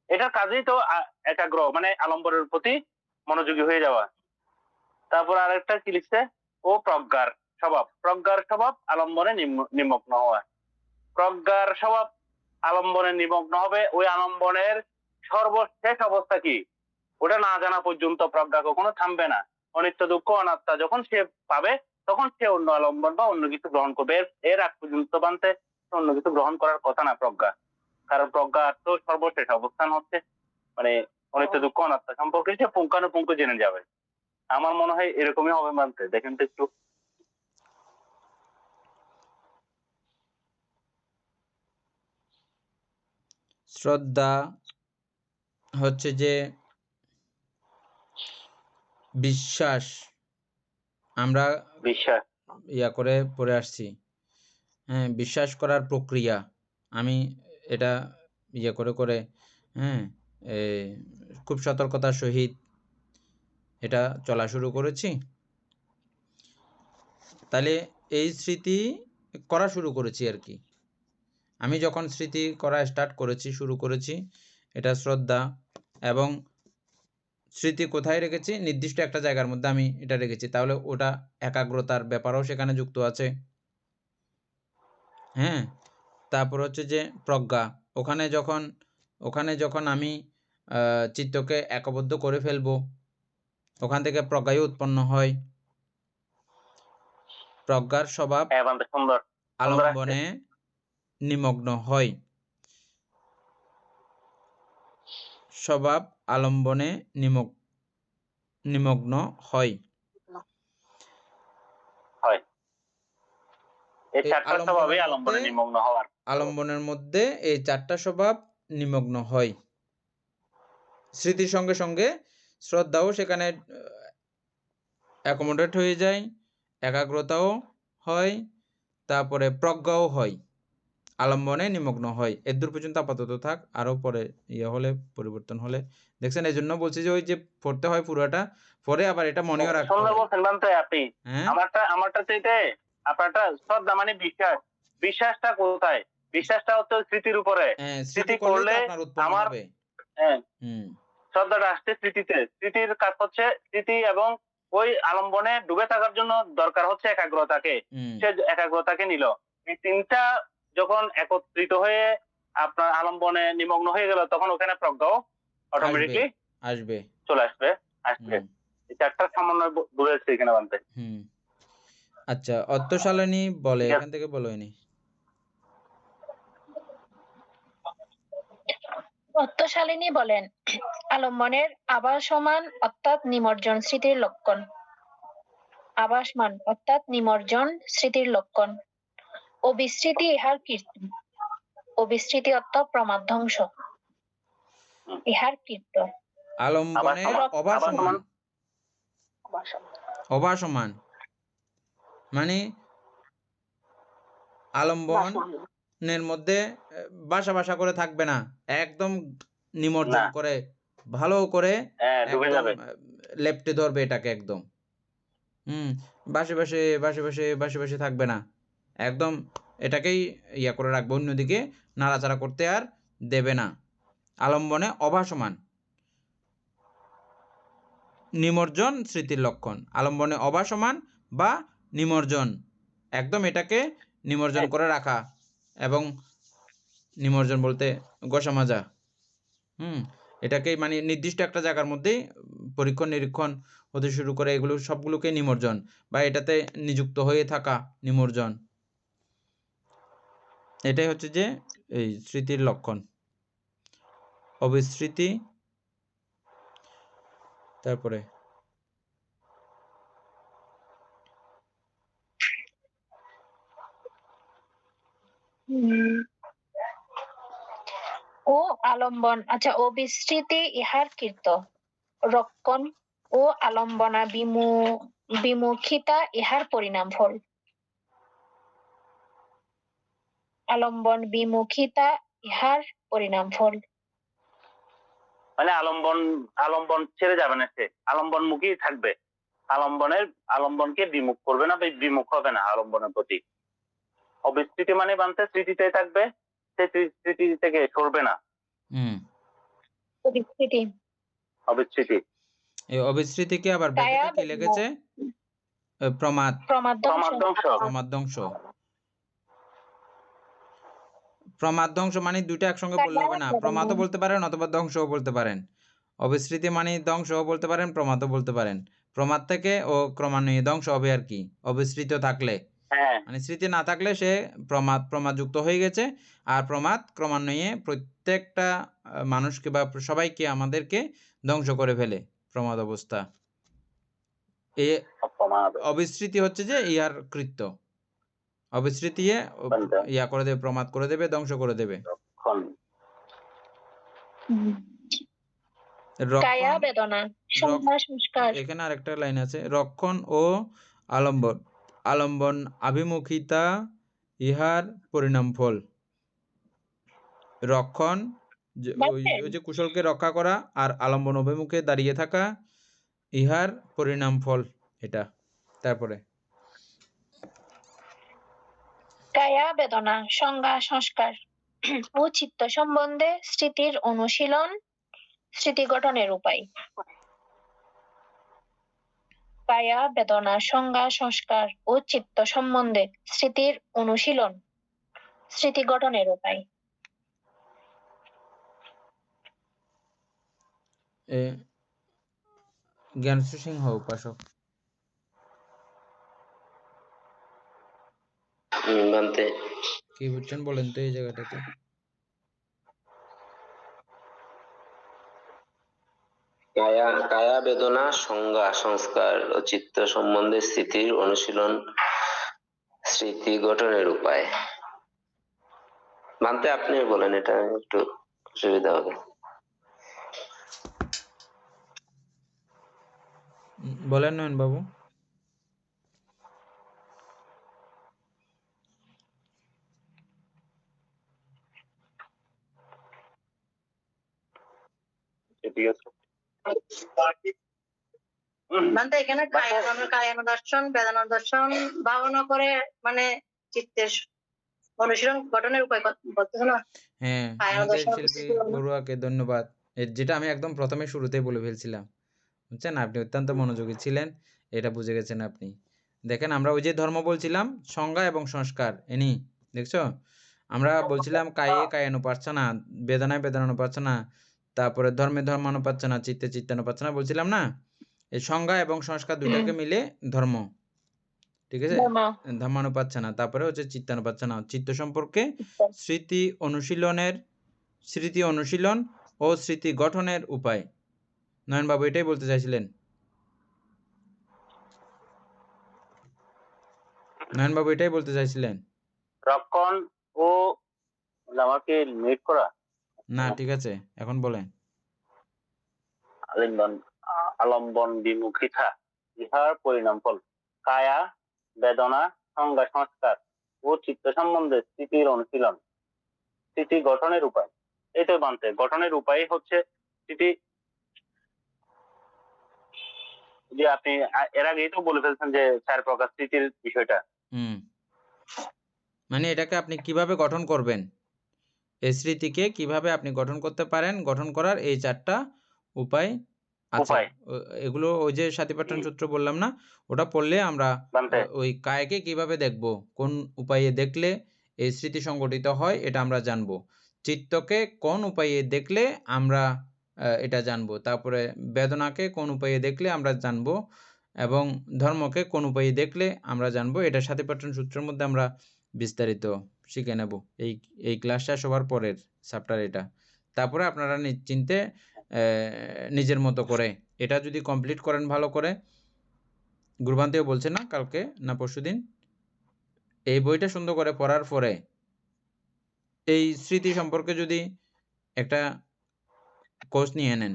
[SPEAKER 2] এটার কাজেই তো একাগ্র মানে আলম্বনের প্রতি মনোযোগী হয়ে যাওয়া। তারপর আরেকটা কি লিখছে, ও প্রজ্ঞার স্বভাব, প্রজ্ঞার স্বভাব আলম্বনে নিমগ্ন হওয়া। প্রজ্ঞার স্বভাব আলম্বনে নিমগ্ন হবে, ওই আলম্বনের সর্বশেষ অবস্থা কি ওটা না জানা পর্যন্ত প্রজ্ঞা কখনো থামবে না। অনিত্য দুঃখ অনাত্মা যখন সে পাবে, তখন সে অন্য আলম্বন বা অন্য কিছু গ্রহণ করবে। এর আগ পর্যন্ত বানতে অন্য কিছু গ্রহণ করার কথা না প্রজ্ঞা, কারণ প্রজ্ঞা তো সর্বশেষ অবস্থান হচ্ছে মানে অনিত্য দুঃখ অনাত্মা সম্পর্কে সে পুঙ্খানুপুঙ্খ জেনে যাবে। আমার মনে হয় এরকমই হবে মানতে। দেখেন তো একটু।
[SPEAKER 1] শ্রদ্ধা হচ্ছে যে বিশ্বাস, আমরা
[SPEAKER 2] বিশ্বাস
[SPEAKER 1] ইয়া করে পড়ে আসছি, হ্যাঁ, বিশ্বাস করার প্রক্রিয়া। আমি এটা ইয়ে করে করে হ্যাঁ খুব সতর্কতার সহিত এটা চলা শুরু করেছি। তাহলে এই স্মৃতি করা শুরু করেছি আর কি। আমি যখন স্মৃতি করা স্টার্ট করেছি, শুরু করেছি, এটা শ্রদ্ধা, এবং স্মৃতি কোথায় রেখেছি, নির্দিষ্ট একটা জায়গার মধ্যে আমি এটা রেখেছি, তাহলে ওটা একাগ্রতার ব্যাপারও সেখানে যুক্ত আছে। হ্যাঁ, তারপর হচ্ছে যে প্রজ্ঞা, ওখানে যখন আমি চিত্তকে একবদ্ধ করে ফেলবো, ওখান থেকে প্রজ্ঞাই উৎপন্ন হয়। প্রজ্ঞার স্বভাব আলম্বনে নিমগ্ন হয়, স্বভাব আলম্বনে নিমগ্ন হয়। আলম্বনের মধ্যে এই চারটা স্বভাব নিমগ্ন হয়। স্মৃতির সঙ্গে সঙ্গে শ্রদ্ধাও সেখানে অ্যাকোমোডেট হয়ে যায়, একাগ্রতাও হয়, তারপরে প্রজ্ঞাও হয়, আলম্বনে নিমগ্ন হয়। এর দূর পর্যন্ত আপাতত থাক, আরও পরে ইয়ে হলে পরিবর্তন হলে দেখছেন। এই জন্য বলছি যে ওই যে পড়তে হয় পুরোটা, পরে আবার এটা মনেও রাখতে হয়।
[SPEAKER 2] আপনি আমারটা চাইতে আপনারটা শ্রদ্ধা মানে বিশ্বাস। বিশ্বাসটা কোথায়? বিশ্বাসটা হচ্ছে স্মৃতির উপরে।
[SPEAKER 1] স্মৃতি করলে আপনার উৎপন্ন হবে।
[SPEAKER 2] শ্রদ্ধাটা আসছে স্মৃতিতে। স্মৃতির কাজ হচ্ছে স্মৃতি, এবং ওই আলম্বনে ডুবে থাকার জন্য দরকার হচ্ছে একাগ্রতাকে। সে একাগ্রতাকে নিল, এই তিনটা যখন একত্রিত হয়ে আপনার আলম্বনে নিমগ্ন হয়ে গেল, তখন ওখানে প্রজ্ঞাও অটোমেটিকলি
[SPEAKER 1] আসবে,
[SPEAKER 2] চলে আসবে। এই চারটা সমন্বয় বুঝেছে এখানে বলতে।
[SPEAKER 1] আচ্ছা, অর্থশালিনী বলে, এখান থেকে বলো।
[SPEAKER 3] অর্থশালিনী বলেন, আলম্বনের আভাসমান অর্থাৎ নিমজ্জন স্মৃতির লক্ষণ। আভাসমান অর্থাৎ নিমজ্জন স্মৃতির লক্ষণ। অবিস্মৃতি ইহার কীর্তি। অবিস্মৃতি অর্থ প্রমাদ ধ্বংস, ইহার কীর্ত।
[SPEAKER 1] আলম্বনে অভাসমান মানে আলম্বনের মধ্যে বাসা বাসা করে থাকবে না, একদম নিমজ্জন করে ভালো করে লেপ্টে ধরবে এটাকে একদম। বাসে বাসে বাসে বাসে বাসে বাসে থাকবে না, একদম এটাকেই ইয়া করে রাখবে, অন্যদিকে নাড়াচাড়া করতে আর দেবে না। আলম্বনে অভাসমান নিমজ্জন স্মৃতির লক্ষণ। আলম্বনে অভাসমান বা নিমজ্জন, একদম এটাকে নিমজ্জন করে রাখা, এবং নিমজ্জন বলতে গোসা মাজা। এটাকে মানে নির্দিষ্ট একটা জায়গার মধ্যেই পরীক্ষণ নিরীক্ষণ হতে শুরু করে, এগুলো সবগুলোকে নিমজ্জন বা এটাতে নিযুক্ত হয়ে থাকা নিমজ্জন। এটাই হচ্ছে যে এই স্মৃতির লক্ষণ। অবিস্মৃতি, তারপরে
[SPEAKER 3] ও আলম্বন, আচ্ছা, অবিস্মৃতি ইহার কীর্ত, রক্ষণ ও আলম্বনা বিমুখিতা ইহার পরিণাম ফল। আলম্বন বিমুখিতা ইহার পরিণাম ফল।
[SPEAKER 2] মানে আলম্বন ছেড়ে যাবে না, সে আলম্বন মুখী থাকবে, আলম্বনকে বিমুখ করবে না বা বিমুখ হবে না আলম্বনের প্রতি। অবিস্মৃতি মানে বানতে স্মৃতিতে থাকবে, সে স্মৃতি থেকে সরবে না। অবিস্মৃতি
[SPEAKER 1] এই অবিস্মৃতিকে আবার ব্র্যাকেটে কি লিখেছে? প্রমাদ ধ্বংস। প্রমাদ ধ্বংস মানে দুইটা একসঙ্গে বললে হবে না, প্রমাদও বলতে পারেন অথবা ধ্বংসও বলতে পারেন। অবিস্মৃতি মানে ধ্বংসও বলতে পারেন, প্রমাদও বলতে পারেন। প্রমাদ থেকে ও ক্রমান্বয়ে ধ্বংস হবে আর কি, অবিস্মৃত থাকলে। মানে স্মৃতি না থাকলে সে প্রমাদযুক্ত হয়ে গেছে, আর প্রমাদ ক্রমান্বয়ে প্রত্যেকটা মানুষকে বা সবাইকে আমাদেরকে ধ্বংস করে ফেলে প্রমাদ অবস্থা। এ অবিস্মৃতি হচ্ছে যে ইহার কৃত্য। অবিস্মৃতি ইয়া করে দেবে, প্রমাদ করে দেবে, ধ্বংস করে দেবে। এখানে আরেকটা লাইন আছে, রক্ষণ ও আলম্বন আভিমুখিতা ইহার পরিণাম ফল। রক্ষণ ওই যে কুশলকে রক্ষা করা, আর আলম্বন অভিমুখে দাঁড়িয়ে থাকা, ইহার পরিণাম ফল এটা। তারপরে
[SPEAKER 3] কায়া বেদনা সংজ্ঞা সংস্কার ও চিত্ত সম্বন্ধে স্মৃতির অনুশীলন, স্মৃতি গঠনের উপায়। কায়া বেদনা সংজ্ঞা সংস্কার ও চিত্ত সম্বন্ধে স্মৃতির অনুশীলন, স্মৃতি গঠনের উপায়।
[SPEAKER 1] জ্ঞানশ্রী সিংহ উপাসক। কি বুঝছেন বলেন তো এই জায়গাটাতে?
[SPEAKER 4] কায়া বেদনা সংজ্ঞা সংস্কার ও চিত্ত সম্বন্ধে স্থিতির অনুশীলন, স্মৃতি গঠনের উপায়। মানতে আপনি বলেন, এটা একটু সুবিধা হবে।
[SPEAKER 1] বলেন নয়ন বাবু।
[SPEAKER 6] মানে এখানে কায়ান দর্শন বেদনা দর্শন ভাবনা করে মানে চিত্তের অনুশীলন গঠনের উপায় বলতেছে না?
[SPEAKER 1] হ্যাঁ, আমাদের শিল্পী বড়ুয়াকে ধন্যবাদ। যেটা আমি একদম প্রথমে শুরুতেই বলে ফেলছিলাম, বুঝছেন? আপনি অত্যন্ত মনোযোগী ছিলেন, এটা বুঝে গেছেন আপনি। দেখেন, আমরা ওই যে ধর্ম বলছিলাম, সংজ্ঞা এবং সংস্কার, এনি দেখছো? আমরা বলছিলাম কায়ে কায়ানুপাসনা, বেদনায় বেদনানুপাসনা, তারপরে ধর্মে ধর্মানুপাসনা, চিত্তে চিত্তানুপাসনা বলছিলাম না? এই সংজ্ঞা এবং সংস্কার দুইটাকে মিলে ধর্ম, ঠিক আছে? ধর্মানুপাসনা, তারপরে হচ্ছে চিত্তানুপাসনা, চিত্ত সম্পর্কে স্মৃতি অনুশীলন ও স্মৃতি গঠনের উপায়। নয়ন বাবু এটাই বলতে চাইছিলেন? নয়ন বাবু এটাই বলতে চাইছিলেন?
[SPEAKER 2] রক্ষণ ও আমাকে মিট করা
[SPEAKER 1] না, ঠিক আছে, এখন বলেন।
[SPEAKER 2] আলম্বন বিমুখিতা ইহার পরিণাম ফল। কায়া বেদনা সংজ্ঞা সংস্কার ও চিত্ত সম্বন্ধে স্মৃতির অনুশীলন, স্মৃতি গঠনের উপায়। এই তো বানতে গঠনের উপায় হচ্ছে স্মৃতি। যে আপনি এর আগেই তো বলে ফেলছেন যে 4 প্রকার স্মৃতির বিষয়টা।
[SPEAKER 1] মানে এটাকে আপনি কিভাবে গঠন করবেন, এই স্মৃতিকে কিভাবে আপনি গঠন করতে পারেন, গঠন করার এই 4টা উপায় আচ্ছা
[SPEAKER 2] উপায়
[SPEAKER 1] এগুলো ওই যে সাতিপাট্টান সূত্র বললাম না, ওটা পড়লে আমরা
[SPEAKER 2] বান্তে
[SPEAKER 1] ওই কায়াকে কিভাবে দেখব, কোন উপায়ে দেখলে এই স্মৃতি সংগঠিত হয় এটা আমরা জানবো। চিত্তকে কোন উপায়ে দেখলে আমরা এটা জানবো, তারপরে বেদনাকে কোন উপায়ে দেখলে আমরা জানবো, এবং ধর্মকে কোন উপায়ে দেখলে আমরা জানবো। এটা সাতিপাট্টান সূত্রের মধ্যে আমরা বিস্তারিত শিখে নেব এই ক্লাস শেষ হওয়ার পরের চ্যাপ্টার এটা। তারপরে আপনারা নিশ্চিন্তে নিজের মতো করে এটা যদি কমপ্লিট করেন ভালো করে, গুরুবান্তেও বলছে না কালকে না পরশুদিন, এই বইটা সুন্দর করে পড়ার পরে এই স্মৃতি সম্পর্কে যদি একটা কোর্স নিয়ে নেন,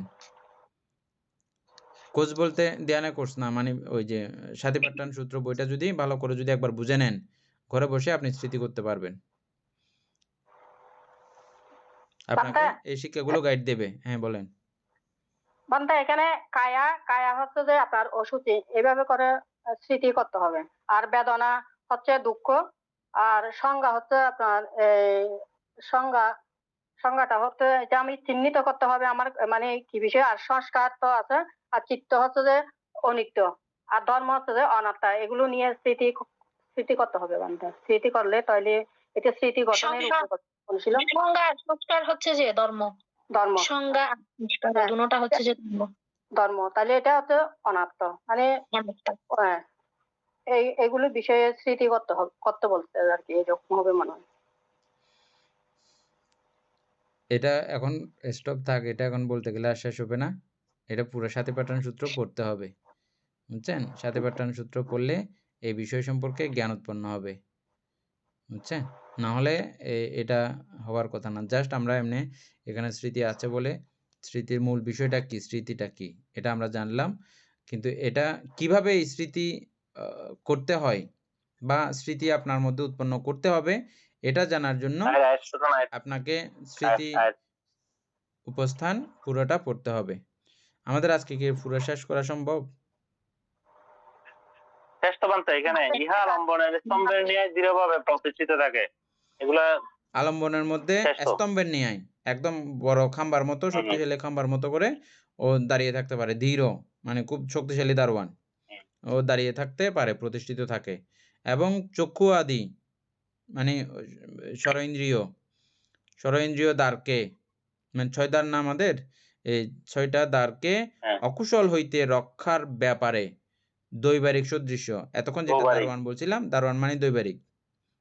[SPEAKER 1] কোর্স বলতে ধ্যানে কোর্স না, মানে ওই যে সাতিপাট্টান সূত্র বইটা যদি ভালো করে যদি একবার বুঝে নেন, ঘরে বসে আপনি স্মৃতি করতে পারবেন। আপনাকে এই শিক্ষাগুলো গাইড দেবে। হ্যাঁ বলেন।
[SPEAKER 6] বান্দা এখানে কায়া হচ্ছে যে আপনার অসুচি, এইভাবে করে স্মৃতি করতে হবে। আর বেদনা হচ্ছে দুঃখ, আর সংজ্ঞা হচ্ছে আপনার এই সংজ্ঞাটা হচ্ছে এটা আমি চিহ্নিত করতে হবে আমার মানে কি বিষয়। আর সংস্কার তো আছে, আর চিত্ত হচ্ছে যে অনিত্য, আর ধর্ম হচ্ছে যে অনাত্মা। এগুলো নিয়ে স্মৃতি করতে হবে বান্দা। স্মৃতি করলে তাহলে এটা স্মৃতি গঠনের উপর বলছিল।
[SPEAKER 3] সংস্কার হচ্ছে যে ধর্ম, সংজ্ঞা সংস্কার দুটোটা হচ্ছে যে
[SPEAKER 6] ধর্ম, তাহলে এটা হচ্ছে অনাত্ম, মানে এইগুলো বিষয়ে স্মৃতি করতে বলতে আর কি, এরকম হবে মনে হয়।
[SPEAKER 1] এটা এখন স্টপ থাক, এটা এখন বলতে গেলে আর শেষ হবে না। এটা পুরো সাতিপাট্টান সূত্র পড়তে হবে, বুঝছেন? সাতিপাট্টান সূত্র পড়লে এই বিষয় সম্পর্কে জ্ঞান উৎপন্ন হবে, বুঝছেন? না হলে এটা হওয়ার কথা না। জাস্ট আমরা এমনি এখানে স্মৃতি আছে বলে স্মৃতির মূল বিষয়টা কি, স্মৃতিটা কি এটা আমরা জানলাম, কিন্তু এটা কিভাবে এই স্মৃতি করতে হয় বা স্মৃতি আপনার মধ্যে উৎপন্ন করতে হবে এটা জানার জন্য আপনাকে স্মৃতি উপস্থান পুরোটা পড়তে হবে। আমাদের আজকে কি পুরো শেষ করা সম্ভব?
[SPEAKER 2] এখানে ইহা আলম্বনের স্তম্ভের ন্যায় দৃঢ়ভাবে প্রতিষ্ঠিত থাকে, এগুলা
[SPEAKER 1] আলম্বনের মধ্যে স্তম্ভের ন্যায় একদম বড় খাম্বার মতো, শক্তিশালী খাম্বার মতো করে ও দাঁড়িয়ে থাকতে পারে। দৃঢ় মানে খুব শক্তিশালী দারোয়ান, ও দাঁড়িয়ে থাকতে পারে, প্রতিষ্ঠিত থাকে। এবং চক্ষু আদি মানে সরেন্দ্রীয় দ্বারকে, মানে 6 দ্বার না আমাদের, এই 6টা দ্বারকে অকুশল হইতে রক্ষার ব্যাপারে দৈবারিক সদৃশ্য। এতক্ষণ যেটা দারোয়ান বলছিলাম, দারোয়ান মানে দৈবারিক,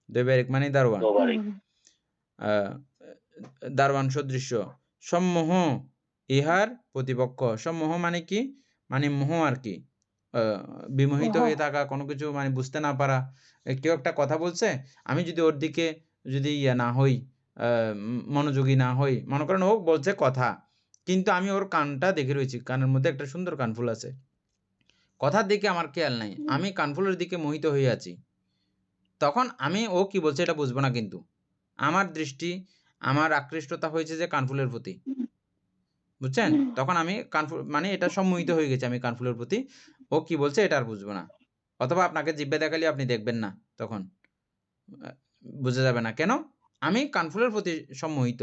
[SPEAKER 1] দৈবারিক মানে দারোয়ান, দারোয়ান সদৃশ্য। সম্মোহ ইহার প্রতিপক্ষ। সম্মোহ মানে কি? মানে মোহ আর কি, বিমোহিত হয়ে থাকা, কোনো কিছু মানে বুঝতে না পারা। কেউ একটা কথা বলছে, আমি যদি ওর দিকে যদি না হই, মনোযোগী না হই, মনে করেন ও বলছে কথা, কিন্তু আমি ওর কানটা দেখে রয়েছি, কানের মধ্যে একটা সুন্দর কানফুল আছে, কথার দিকে আমার খেয়াল নাই, আমি কানফুলের দিকে মোহিত হয়ে আছি, তখন আমি ও কি বলছে এটা বুঝবো না, কিন্তু আমার দৃষ্টি, আমার আকৃষ্টতা হয়েছে যে কানফুলের প্রতি, বুঝছেন? তখন আমি কানফুল মানে এটা সম্মোহিত হয়ে গেছে আমি কানফুলের প্রতি, ও কি বলছে এটা আর বুঝবো না। অথবা আপনাকে জিহ্বা দেখালে আপনি দেখবেন না, তখন বুঝা যাবে না, কেন? আমি কানফুলের প্রতি সম্মোহিত,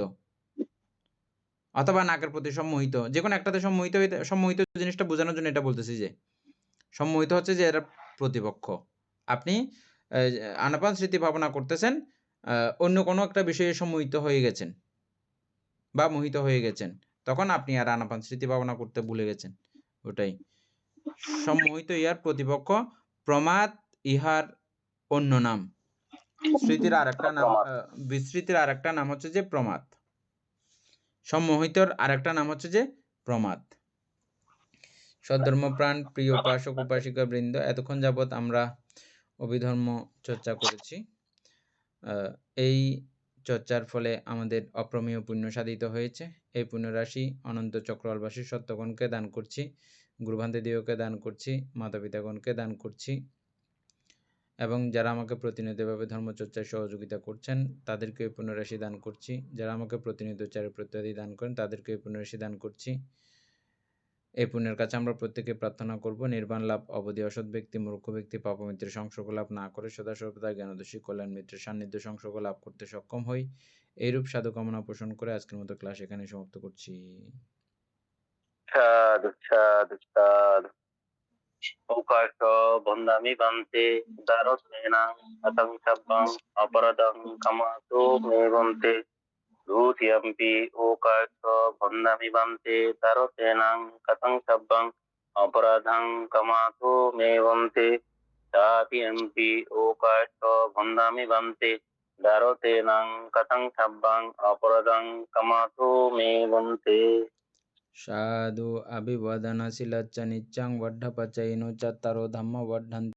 [SPEAKER 1] অথবা নাকের প্রতি সম্মোহিত, যে কোনো একটাতে সম্মোহিত জিনিসটা বোঝানোর জন্য এটা বলতেছি যে সম্মোহিত হচ্ছে যে এরা প্রতিপক্ষ। আপনি আনাপান স্মৃতি ভাবনা করতেছেন, অন্য কোনো একটা বিষয়ে সম্মোহিত হয়ে গেছেন বা মোহিত হয়ে গেছেন, তখন আপনি আর আনাপান স্মৃতি ভাবনা করতে ভুলে গেছেন। ওটাই সম্মোহিত ইহার প্রতিপক্ষ, প্রমাদ ইহার অন্য নাম। স্মৃতির আরেকটা নাম, বিস্মৃতির আরেকটা নাম হচ্ছে যে প্রমাদ, সম্মোহিতর আরেকটা নাম হচ্ছে যে প্রমাদ। সদ্ধর্মপ্রাণ প্রিয় উপাসক উপাসিকা বৃন্দ, এতক্ষণ যাবৎ আমরা অভিধর্ম চর্চা করেছি। এই চর্চার ফলে আমাদের অপ্রমেয় পুণ্য সাধিত হয়েছে। এই পুণ্যরাশি অনন্ত চক্রবাসী সত্যগণকে দান করছি, গুরুভান্তেদিওকে দান করছি, মাতা পিতাগণকে দান করছি, এবং যারা আমাকে প্রতিনিয়তভাবে ধর্মচর্চায় সহযোগিতা করছেন তাদেরকে এই পুণ্যরাশি দান করছি। যারা আমাকে প্রতিনিয়ত চারে প্রত্যাদি দান করেন তাদেরকে এই পুণ্যরাশি দান করছি। এই পুণ্যের কাছে আমরা প্রত্যেকে প্রার্থনা করব নির্বাণ লাভ, অবধি অসৎ ব্যক্তি, মূর্খ ব্যক্তি পাপমিত্রের সংসর্গ লাভ না করে সদা সর্বদা জ্ঞানদোষী কল্যাণ মিত্রের সান্নিধ্য সংসর্গ লাভ করতে সক্ষম হই। এইরূপ সাধু কামনা পোষণ করে আজকের মতো ক্লাস এখানে সমাপ্ত করছি।
[SPEAKER 2] সাধু সাধু সাধু ওকাশ বন্দামি বান্তে দারসেনাং আতং সাব্বাং অপরাধং কামাতো মে বন্তে ধূতিয়ম্পি ওকাশ বন্দামি বান্তে দারসেনাং কথং সাব্বাং অপরাধং কামাতো মে বন্তে চাতিয়ম্পি ওকাশ বন্দামি বান্তে দারসেনাং কথং সাব্বাং অপরাধং কামাতো মে বন্তে
[SPEAKER 1] সাধু অভিবদনশীলচ্চ নিচ্ছং বড্ডপচৈনো চত্বরো ধম্ম বড্ডন্তি